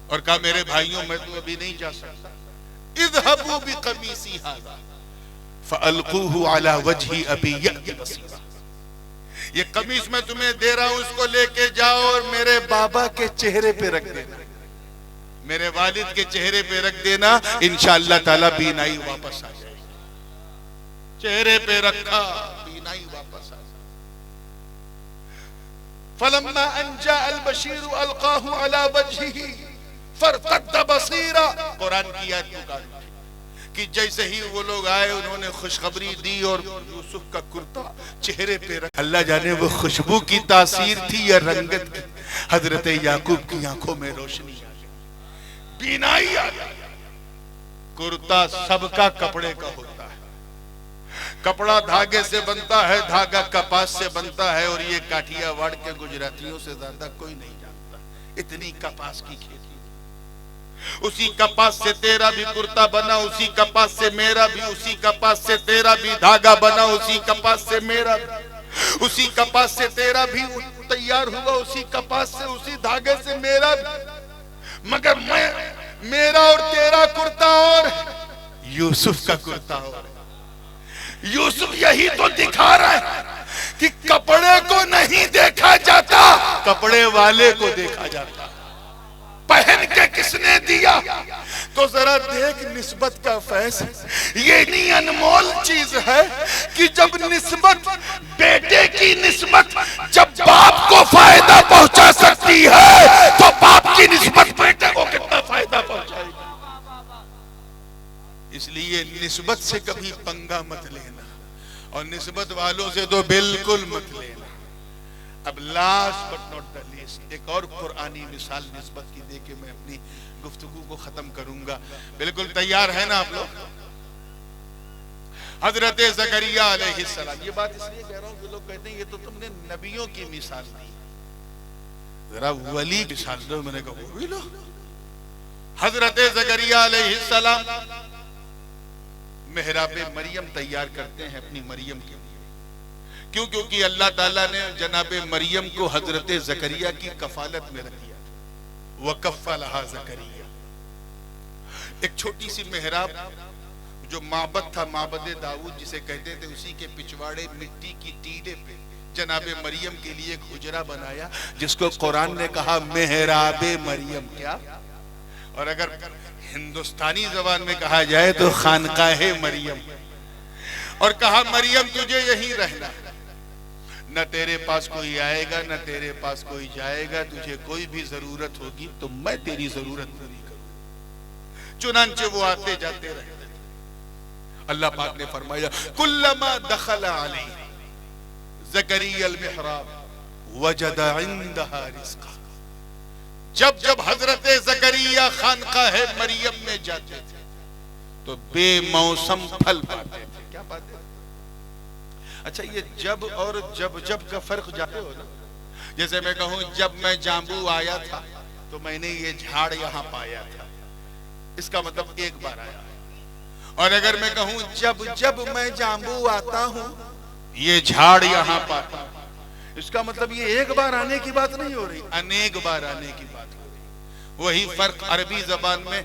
और कहा मेरे भाइयों मैं तो अभी नहीं जा सकता, इज़हबू बिक़मीसी हाज़ा फ़अल्क़ूहु अला वजही अबी यअति बसीरा। ये कमीज मैं तुम्हें दे रहा हूं, उसको लेके जाओ और मेरे बाबा के चेहरे पे रख देना, मेरे वालिद के चेहरे पे रख देना, इंशाअल्लाह ताला बीनाई वापस आ जाएगी। चेहरे पे रखा, बीनाई वापस आ जाए। फलम्मा अन जाअल बशीर अलक़ाहु अला वजहिही फरतद्द बसीरा। कुरान की आयत पुकार कि जैसे ही वो लोग आए उन्होंने खुशखबरी दी और यूसुफ का कुर्ता चेहरे पे रख। अल्लाह जाने वो खुशबू की तासीर थी या रंगत की, हजरत याकूब की आंखों में रोशनी आ गई, बीनाई आ गई। कुर्ता सबका कपड़े का होता है, कपड़ा धागे से बनता है, धागा कपास से बनता है, और ये काठियावाड़ के गुजरातियों से ज्यादा कोई नहीं जानता इतनी कपास की खेती। उसी कपास से तेरा भी कुर्ता बना, उसी कपास से मेरा भी, उसी कपास से तेरा भी धागा बना, उसी कपास से मेरा भी, उसी कपास से तेरा भी तैयार हुआ, उसी कपास से उसी धागे से मेरा भी। मगर मेरा और तेरा कुर्ता और यूसुफ का कुर्ता और। यूसुफ यही तो दिखा रहा है कि कपड़े को नहीं देखा जाता, कपड़े वाले को देखा जाता। पहन के किसने दिया तो जरा देख निस्बत का फैस। ये नहीं अनमोल चीज है कि जब निस्बत, बेटे की निस्बत जब बाप को फायदा पहुंचा सकती है तो बाप की निस्बत बेटे को कितना फायदा पहुंचाएगी। इसलिए निस्बत से कभी पंगा मत लेना और निस्बत वालों से तो बिल्कुल मत लेना। अब last but not the least एक और कुरानी मिसाल निस्बत की देके मैं अपनी गुफ्तगू को खत्म करूंगा। बिल्कुल तैयार है ना आप लोग? हजरत ज़करिया अलैहिस्सलाम, ये बात इसलिए कह रहा हूं कि लोग कहते हैं ये तो तुमने नबियों की मिसाल दी, जरा वली की मिसाल दो। मैंने कहा हजरत ज़करिया अलैहिस्सलाम मेहराबे मरियम तैयार करते हैं अपनी मरियम के लिए। क्यों? क्योंकि अल्लाह ताला ने जनाबे मरियम को हजरत ज़करिया की कफालत में रख दिया। वकफ़लहा ज़करिया, एक छोटी सी मेहराब जो माबद था, माबद दाऊद जिसे कहते थे, उसी के पिछवाड़े मिट्टी की टीले पे जनाबे मरियम के लिए एक हुजरा बनाया जिसको कुरान ने कहा मेहराबे मरियम। क्या? और अगर हिंदुस्तानी जबान में कहा जाए तो खानकाहे मरियम। और कहा मरियम तुझे यहीं रहना, न तेरे पास कोई आएगा न तेरे पास कोई जाएगा, तुझे कोई भी जरूरत होगी तो मैं तेरी जरूरत पूरी करूंगा। चुनांचे वो आते जाते रहते। अल्लाह पाक ने फरमाया कुल्लमा दखल अलैहि ज़करिया अल-मिहराब वजद इंदहा रिज़्क़ा। जब जब हजरत जकरिया खानकाहे मरियम में जाते थे तो बेमौसम फल पाते थे। क्या पाते? अच्छा, ये जब और जब का फर्क जानते हो ना? जैसे मैं कहूं जब मैं जाम्बू आया था तो मैंने ये झाड़ यहां पाया था, इसका मतलब एक बार आया। और अगर मैं कहूं जब जब मैं जाम्बू आता हूं ये झाड़ यहां पाता हूं, इसका मतलब ये एक बार आने की बात नहीं हो रही, अनेक बार आने की बात हो रही। वही फर्क अरबी जबान में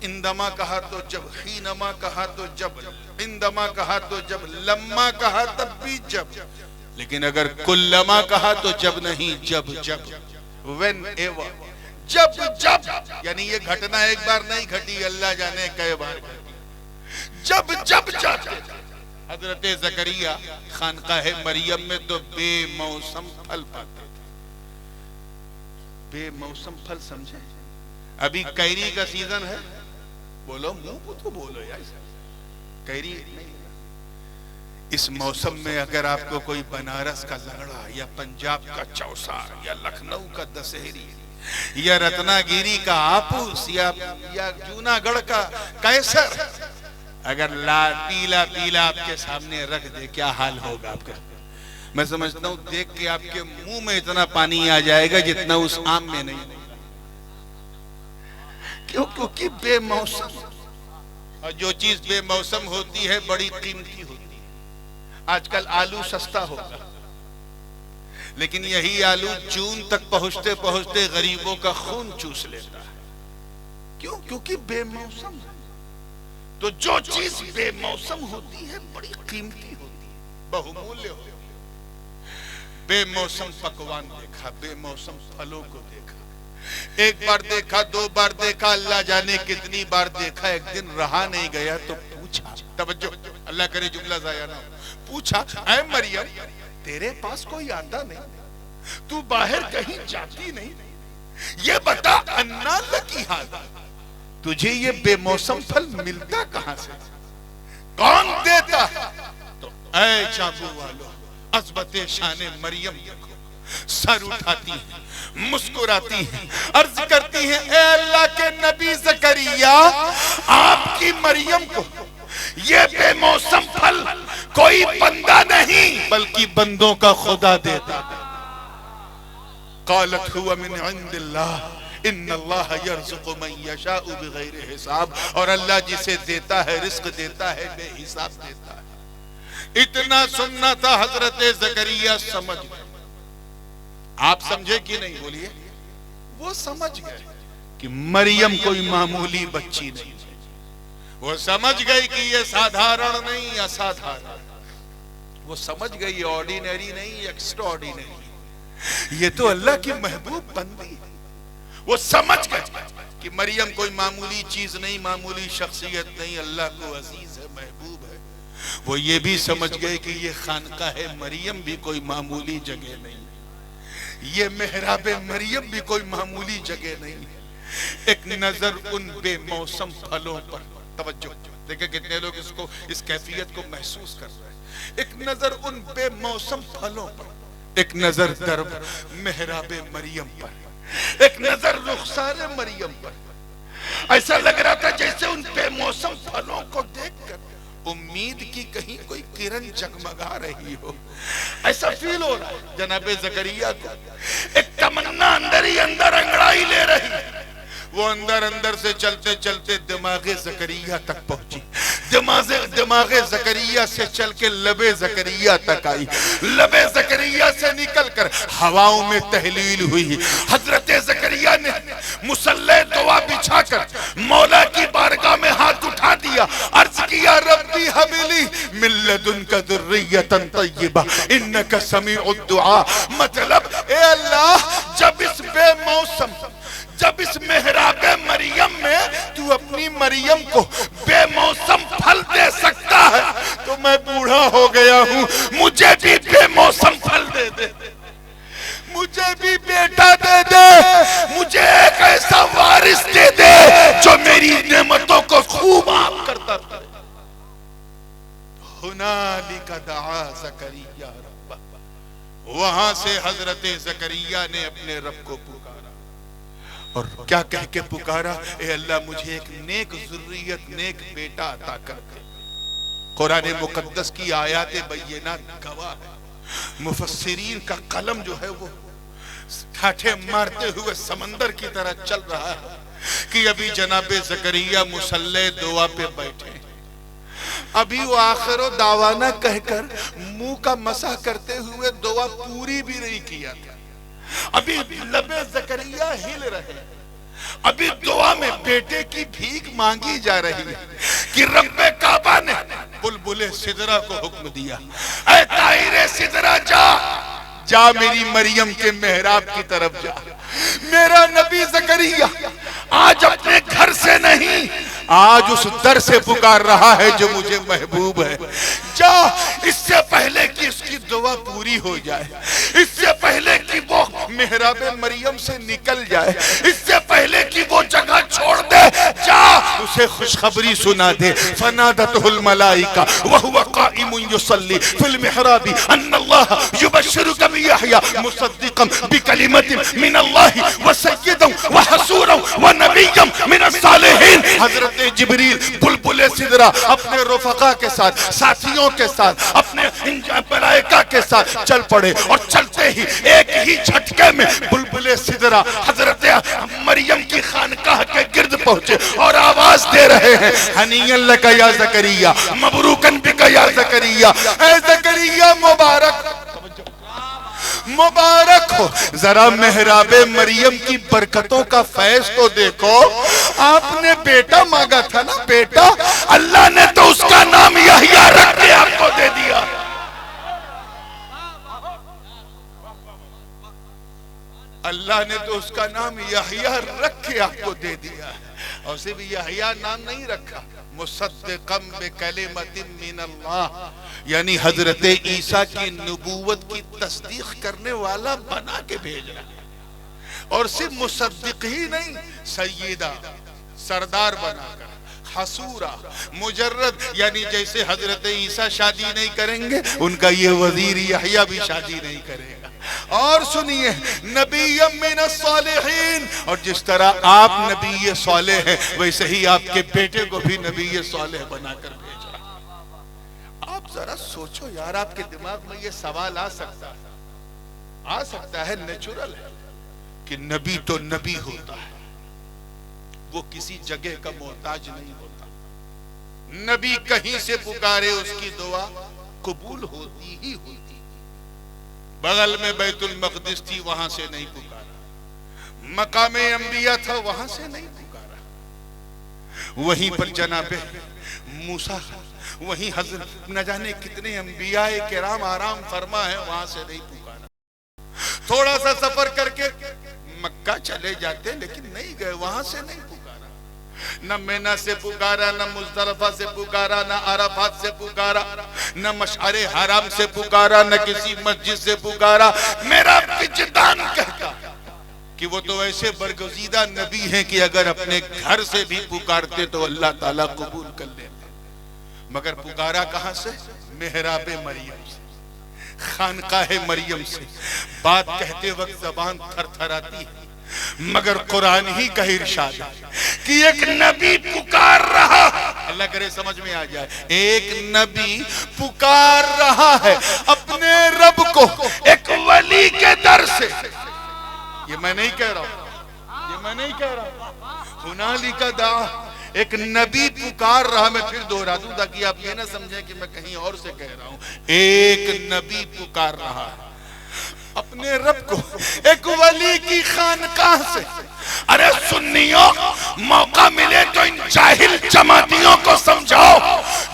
इंदमा कहा तो जब, हीनमा कहा तो जब, इंदमा कहा तो जब, लम्मा कहा तब भी जब, लेकिन अगर कुल्लमा कहा तो जब नहीं, जब जब, व्हेन एवर, जब जब, यानी ये घटना एक बार नहीं घटी, अल्लाह जाने कई बार घटी। जब जब जाते हजरत जकरिया खानकाहे मरियम में तो बेमौसम फल पाते थे। बेमौसम फल समझे? अभी कैरी का सीजन है, बोलो मुंह को तो बोलो यार, कैरी नहीं। इस मौसम में अगर आपको कोई बनारस का लंगड़ा या पंजाब का चौसा या लखनऊ का दशहरी या रत्नागिरी का आपूस या जूनागढ़ का कैसर अगर पीला पीला आपके सामने रख दे, क्या हाल होगा आपका? मैं समझता हूं देख के आपके मुंह में इतना पानी आ जाएगा जितना उस आम में नहीं। क्यों? क्योंकि बेमौसम, और जो चीज बेमौसम होती है बड़ी कीमती होती है। आजकल आलू सस्ता होगा, लेकिन यही आलू जून तक पहुंचते पहुंचते गरीबों का खून चूस लेता है। क्यों? क्योंकि बेमौसम है। तो जो चीज बेमौसम होती है बड़ी कीमती होती है, बहुमूल्य होती है। बेमौसम पकवान देखा, बेमौसम फलों को देखा, एक बार देखा, दो बार देखा, अल्लाह जाने कितनी बार देखा। एक दिन रहा नहीं गया तो पूछा, तवज्जो, अल्लाह करे जुमला जाया ना, पूछा, ऐ मरियम तेरे पास कोई आता नहीं, तू बाहर कहीं जाती नहीं, ये बता अन्ना लकी हादा, तुझे ये बेमौसम फल मिलता कहां से, कौन देता है? तो ऐ जाबू वालो, अज़मते शाने मरियम देखो, सर उठाती है, मुस्कुराती है, अर्ज करती है, ए अल्लाह के नबी ज़करिया, आपकी मरियम को ये बेमौसम फल कोई बंदा नहीं बल्कि बंदों का खुदा देता। क़ालत हुवा मिन इंदिल्लाह इन्नल्लाह यर्ज़ुक़ु मन यशाउ बिग़ैरि हिसाब, और अल्लाह जिसे देता है रिस्क देता है, बेहिसाब देता है। इतना सुनना था, हजरत ज़करिया समझ गए। आप समझे कि नहीं? बोलिए। वो समझ गए कि मरियम कोई मामूली बच्ची नहीं, वो समझ गई कि ये साधारण नहीं असाधारण, वो समझ गई ऑर्डिनरी नहीं एक्स्ट्राऑर्डिनरी, ये तो अल्लाह की महबूब बंदी है। वो समझ गए कि मरियम कोई मामूली चीज नहीं, मामूली शख्सियत नहीं, अल्लाह को अजीज है, महबूब है। वो ये भी समझ गए कि ये खानकाहे मरियम भी कोई मामूली जगह नहीं, ये मेहराबे मरियम भी कोई मामूली जगह नहीं। एक नजर उन बेमौसम फलों पर, तवज्जो देखिए कितने लोग इसको, इस कैफियत को महसूस कर रहे हैं। एक नजर उन बेमौसम फलों पर, एक नजर दरब मेहराबे मरियम पर, एक नजर रुखसारे मरियम पर। ऐसा लग रहा था जैसे उन बेमौसम फलों को देखकर उम्मीद की कहीं कोई किरण जगमगा रही हो, ऐसा फील हो रहा है। जनाबे ज़करिया को एक तमन्ना अंदर ही अंदर अंगड़ाई ले रही है। वो अंदर अंदर से चलते चलते दिमागे ज़करिया तक पहुंची, दिमागे ज़करिया से चल के लबे ज़करिया तक आई, लबे ज़करिया से निकलकर हवाओं में तहलील हुई। हजरत ज़करिया ने मुसल्ले दुआ बिछाकर मौला की बारगाह में हाथ उठा दिया, अर्ज किया, रब्बी हबिली मिन लदुनका ज़ुर्रियतन तय्यबा इन्नका समीउद दुआ। मतलब ए अल्लाह, जब इस बेमौसम, जब इस मेहराबे मरियम में तू अपनी मरियम को बेमौसम फल दे सकता है, तो मैं बूढ़ा हो गया हूं, मुझे भी बेमौसम फल दे दे, मुझे भी बेटा दे दे, मुझे एक ऐसा वारिस दे दे जो मेरी नेमतों को खूब आप करता था। हुनालिका दआ ज़करिया रब्बह, वहां से हजरत ज़करिया ने अपने रब को पुकारा। और क्या कह के पुकारा, ए अल्लाह मुझे एक नेक ज़ुर्रियत, नेक बेटा अता कर दे। कुरान मुकद्दस की आयात बय्यिनात गवाह है। मुफस्सिरीन का कलम जो है वो ठाठे मारते हुए समंदर की तरह चल रहा है कि अभी जनाबे ज़करिया मुसल्ले दुआ पे बैठे, अभी वो आखिरो दावाना कहकर मुंह का मसा करते हुए दुआ पूरी भी नहीं किया था, अभी लबे ज़करिया हिल रहे, अभी दुआ में बेटे की भीख मांगी जा रही है कि रब्बे काबा ने बुलबुले सिदरा को हुक्म दिया, ऐ ताइरे सिदरा जा मेरी मरियम के मेहराब की तरफ जा। मेरा नबी ज़करिया आज अपने घर से नहीं, आज उस दर से पुकार रहा है जो मुझे महबूब है। जा, इससे पहले कि उसकी दुआ पूरी हो जाए, इससे पहले कि वो मेहराबे मरियम से निकल जाए, इससे पहले कि वो जगह छोड़ दे, जा उसे खुशखबरी सुना दे। फनादतहुल मलाइका व हुवा काइमुन युसल्ली फिल मिहराबी अन्नल्लाह युबश्शिरुका बियहया मुसद्दिक़न बिकलिमतिन मिनल्लाहि व सय्यदन व हसूरन व नबिय्यन मिनस सालिहीन। हजरत जिब्रील बुलबुले सिदरा अपने रुफका के साथ, साथियों के साथ, अपने मलाइका के साथ चल पड़े और चलते ही एक ही झटके में बुलबुले सिदरा हजरत मरियम की खानकाह के गिर्द पहुंचे और आवाज दे रहे हैं, हनीयन लका या ज़करिया मबरूकन बिका या ज़करिया, ऐ ज़करिया मुबारक मुबारक हो। जरा मेहराबे मरियम की बरकतों का फैज तो देखो, आपने बेटा मांगा था ना, बेटा, अल्लाह ने तो उसका नाम यहया रख के आपको दे दिया। अल्लाह ने तो उसका नाम यहया रख के आपको दे दिया है। और सिर्फ यहया नाम नहीं रखा, मुसद्दिक़न बिकलिमतिन मिनल्लाह, यानी हजरत ईसा की नबूवत की तस्दीक करने वाला बना के भेज रहा है। और सिर्फ मुसद्दिक ही नहीं, सय्यदा, सरदार बनाकर, हसूरा, मुजर्रद, यानी जैसे हजरत ईसा शादी नहीं करेंगे, उनका ये वजीर यहया भी शादी नहीं करेगा। और सुनिए, नबिय्यम मिनस सालिहीन, और जिस तरह आप नबी सालेह हैं, वैसे ही आपके बेटे को भी नबी सालेह बनाकर भेज रहा। आप जरा सोचो यार, आपके दिमाग में ये सवाल आ सकता है, नेचुरल है कि नबी तो नबी होता है, वो किसी जगह का मोहताज नहीं होता। नबी कहीं से पुकारे उसकी दुआ कबूल होती ही होती। बगल में बैतुल मक़दिस थी, वहां से नहीं पुकारा, मकामे अंबिया था, वहां से नहीं पुकारा, वहीं पर जनाबे मूसा, वहीं हजरत न जाने कितने अंबियाए किराम आराम फरमा है, वहां से नहीं पुकारा। थोड़ा सा सफर करके मक्का चले जाते, लेकिन नहीं गए, वहां से नहीं पुकारा। न मेना से पुकारा, न मुज़दलिफा से पुकारा, न अराफात से पुकारा, न मशअरे हराम से पुकारा, न किसी मस्जिद से पुकारा। मेरा विजदान कहता कि वो तो ऐसे बरगुज़ीदा नबी हैं कि अगर अपने घर से भी पुकारते तो अल्लाह ताला कबूल कर लेते। मगर पुकारा कहां से? मेहराबे मरियम से, खानकाहे मरियम से। बात कहते वक्त ज़बान थरथराती है, मगर कुरान ही का इरशाद है कि एक नबी पुकार रहा, अल्लाह करे समझ में आ जाए, एक नबी पुकार रहा है अपने रब को एक वली के दर से। ये मैं नहीं कह रहा हूं, ये मैं नहीं कह रहा हूं, हुनालिका दा, एक नबी पुकार रहा। मैं फिर दोहरा दूं ताकि आप ये ना समझें कि मैं कहीं और से कह रहा हूं। एक नबी पुकार रहा है अपने रब को एक वली की खानकाह से। अरे सुन्नियों, मौका मिले तो इन जाहिल जमातियों को समझाओ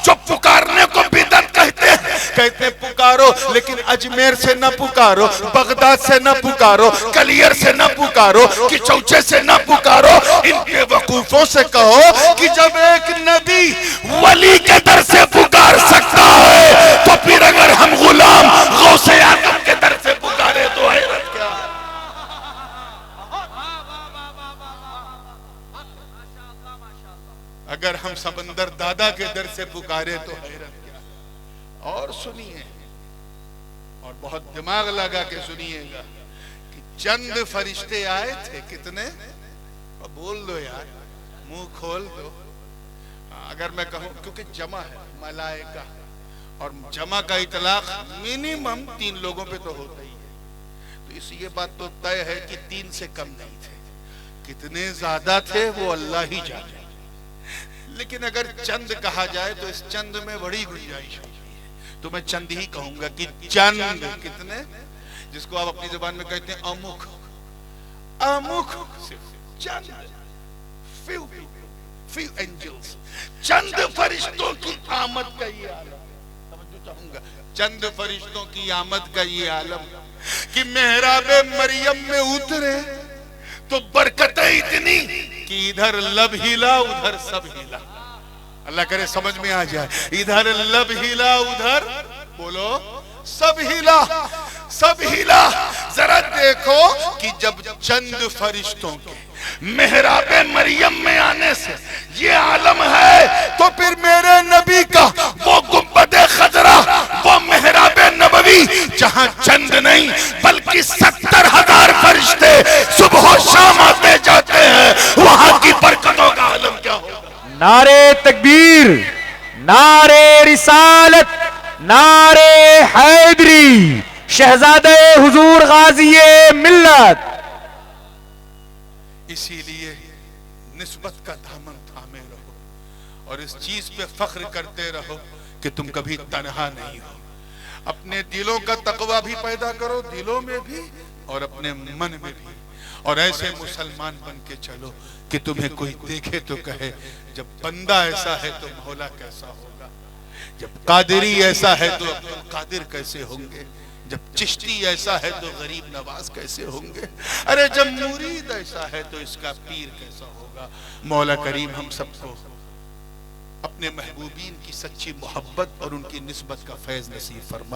जो पुकारने को बिदअत कहते हैं पुकारो, लेकिन अजमेर से न पुकारो, बगदाद से न पुकारो, कलियर से न पुकारो, कि चौचे से न पुकारो। इनके वकूफों से कहो कि जब एक नबी वली के दर से पुकार सकता है तो फिर अगर हम गुलाम गौसे आजम के दर से पुकारे तो हैरत क्या। अगर हम समंदर दादा के दर से पुकारे तो हैरत क्या। और सुनिए, और बहुत दिमाग लगा के सुनिएगा कि चंद फरिश्ते आए थे, कितने? अब बोल दो यार, मुंह खोल दो। अगर मैं कहूं, क्योंकि जमा है मलाइका, और जमा का इतलाक मिनिमम 3 लोगों पे तो होता ही है, तो इस ये बात तो तय है कि 3 से कम नहीं थे। कितने ज्यादा थे वो अल्लाह ही जाने। लेकिन अगर चंद कहा जाए तो इस चंद में बड़ी गुंजाइश होती है, तो मैं चंद ही कहूंगा कि चंद कितने, जिसको आप अपनी जुबान में कहते हैं अमुख, अमुख चंद, few angels, चंद फरिश्तों की आमद का ये आलम, समझना चाहूंगा, चंद फरिश्तों की आमद का ये आलम कि मेहराबे मरियम में उतरे तो बरकतें इतनी कि इधर लब हिला उधर सब हिला। अल्लाह करे समझ में आ जाए, इधर लब हिला उधर बोलो सब हिला, सब हिला। जरा देखो कि जब चंद फरिश्तों के मेहराबे मरियम में आने से ये आलम है, तो फिर मेरे नबी का वो गुंबदे खजरा, वो मेहराबे नबवी, जहां चंद नहीं बल्कि 70,000 फरिश्ते सुबह शाम आते जाते हैं, वहां की बरकतों का आलम क्या होगा। नारे तकबीर, नारे रिसालत, नारे हैदरी, शहजादे हुजूर गाज़िए मिल्लत। इसीलिए निस्बत का दामन थामे रहो और इस चीज पे फख्र करते रहो कि तुम कभी तन्हा नहीं हो। अपने दिलों का तकवा भी पैदा करो, दिलों में भी और अपने मन में भी, और ऐसे मुसलमान बन के चलो कि तुम्हें कोई देखे तो कहे जब बंदा ऐसा है तो मौला कैसा होगा, जब कादिरी ऐसा है तो अब्दुल कादिर कैसे होंगे, जब चिश्ती ऐसा है तो गरीब नवाज कैसे होंगे, अरे जब मुरीद ऐसा है तो इसका पीर कैसा होगा। मौला करीम हम सबको अपने महबूबीन की सच्ची मोहब्बत और उनकी निस्बत का फैज नसीब फरमा।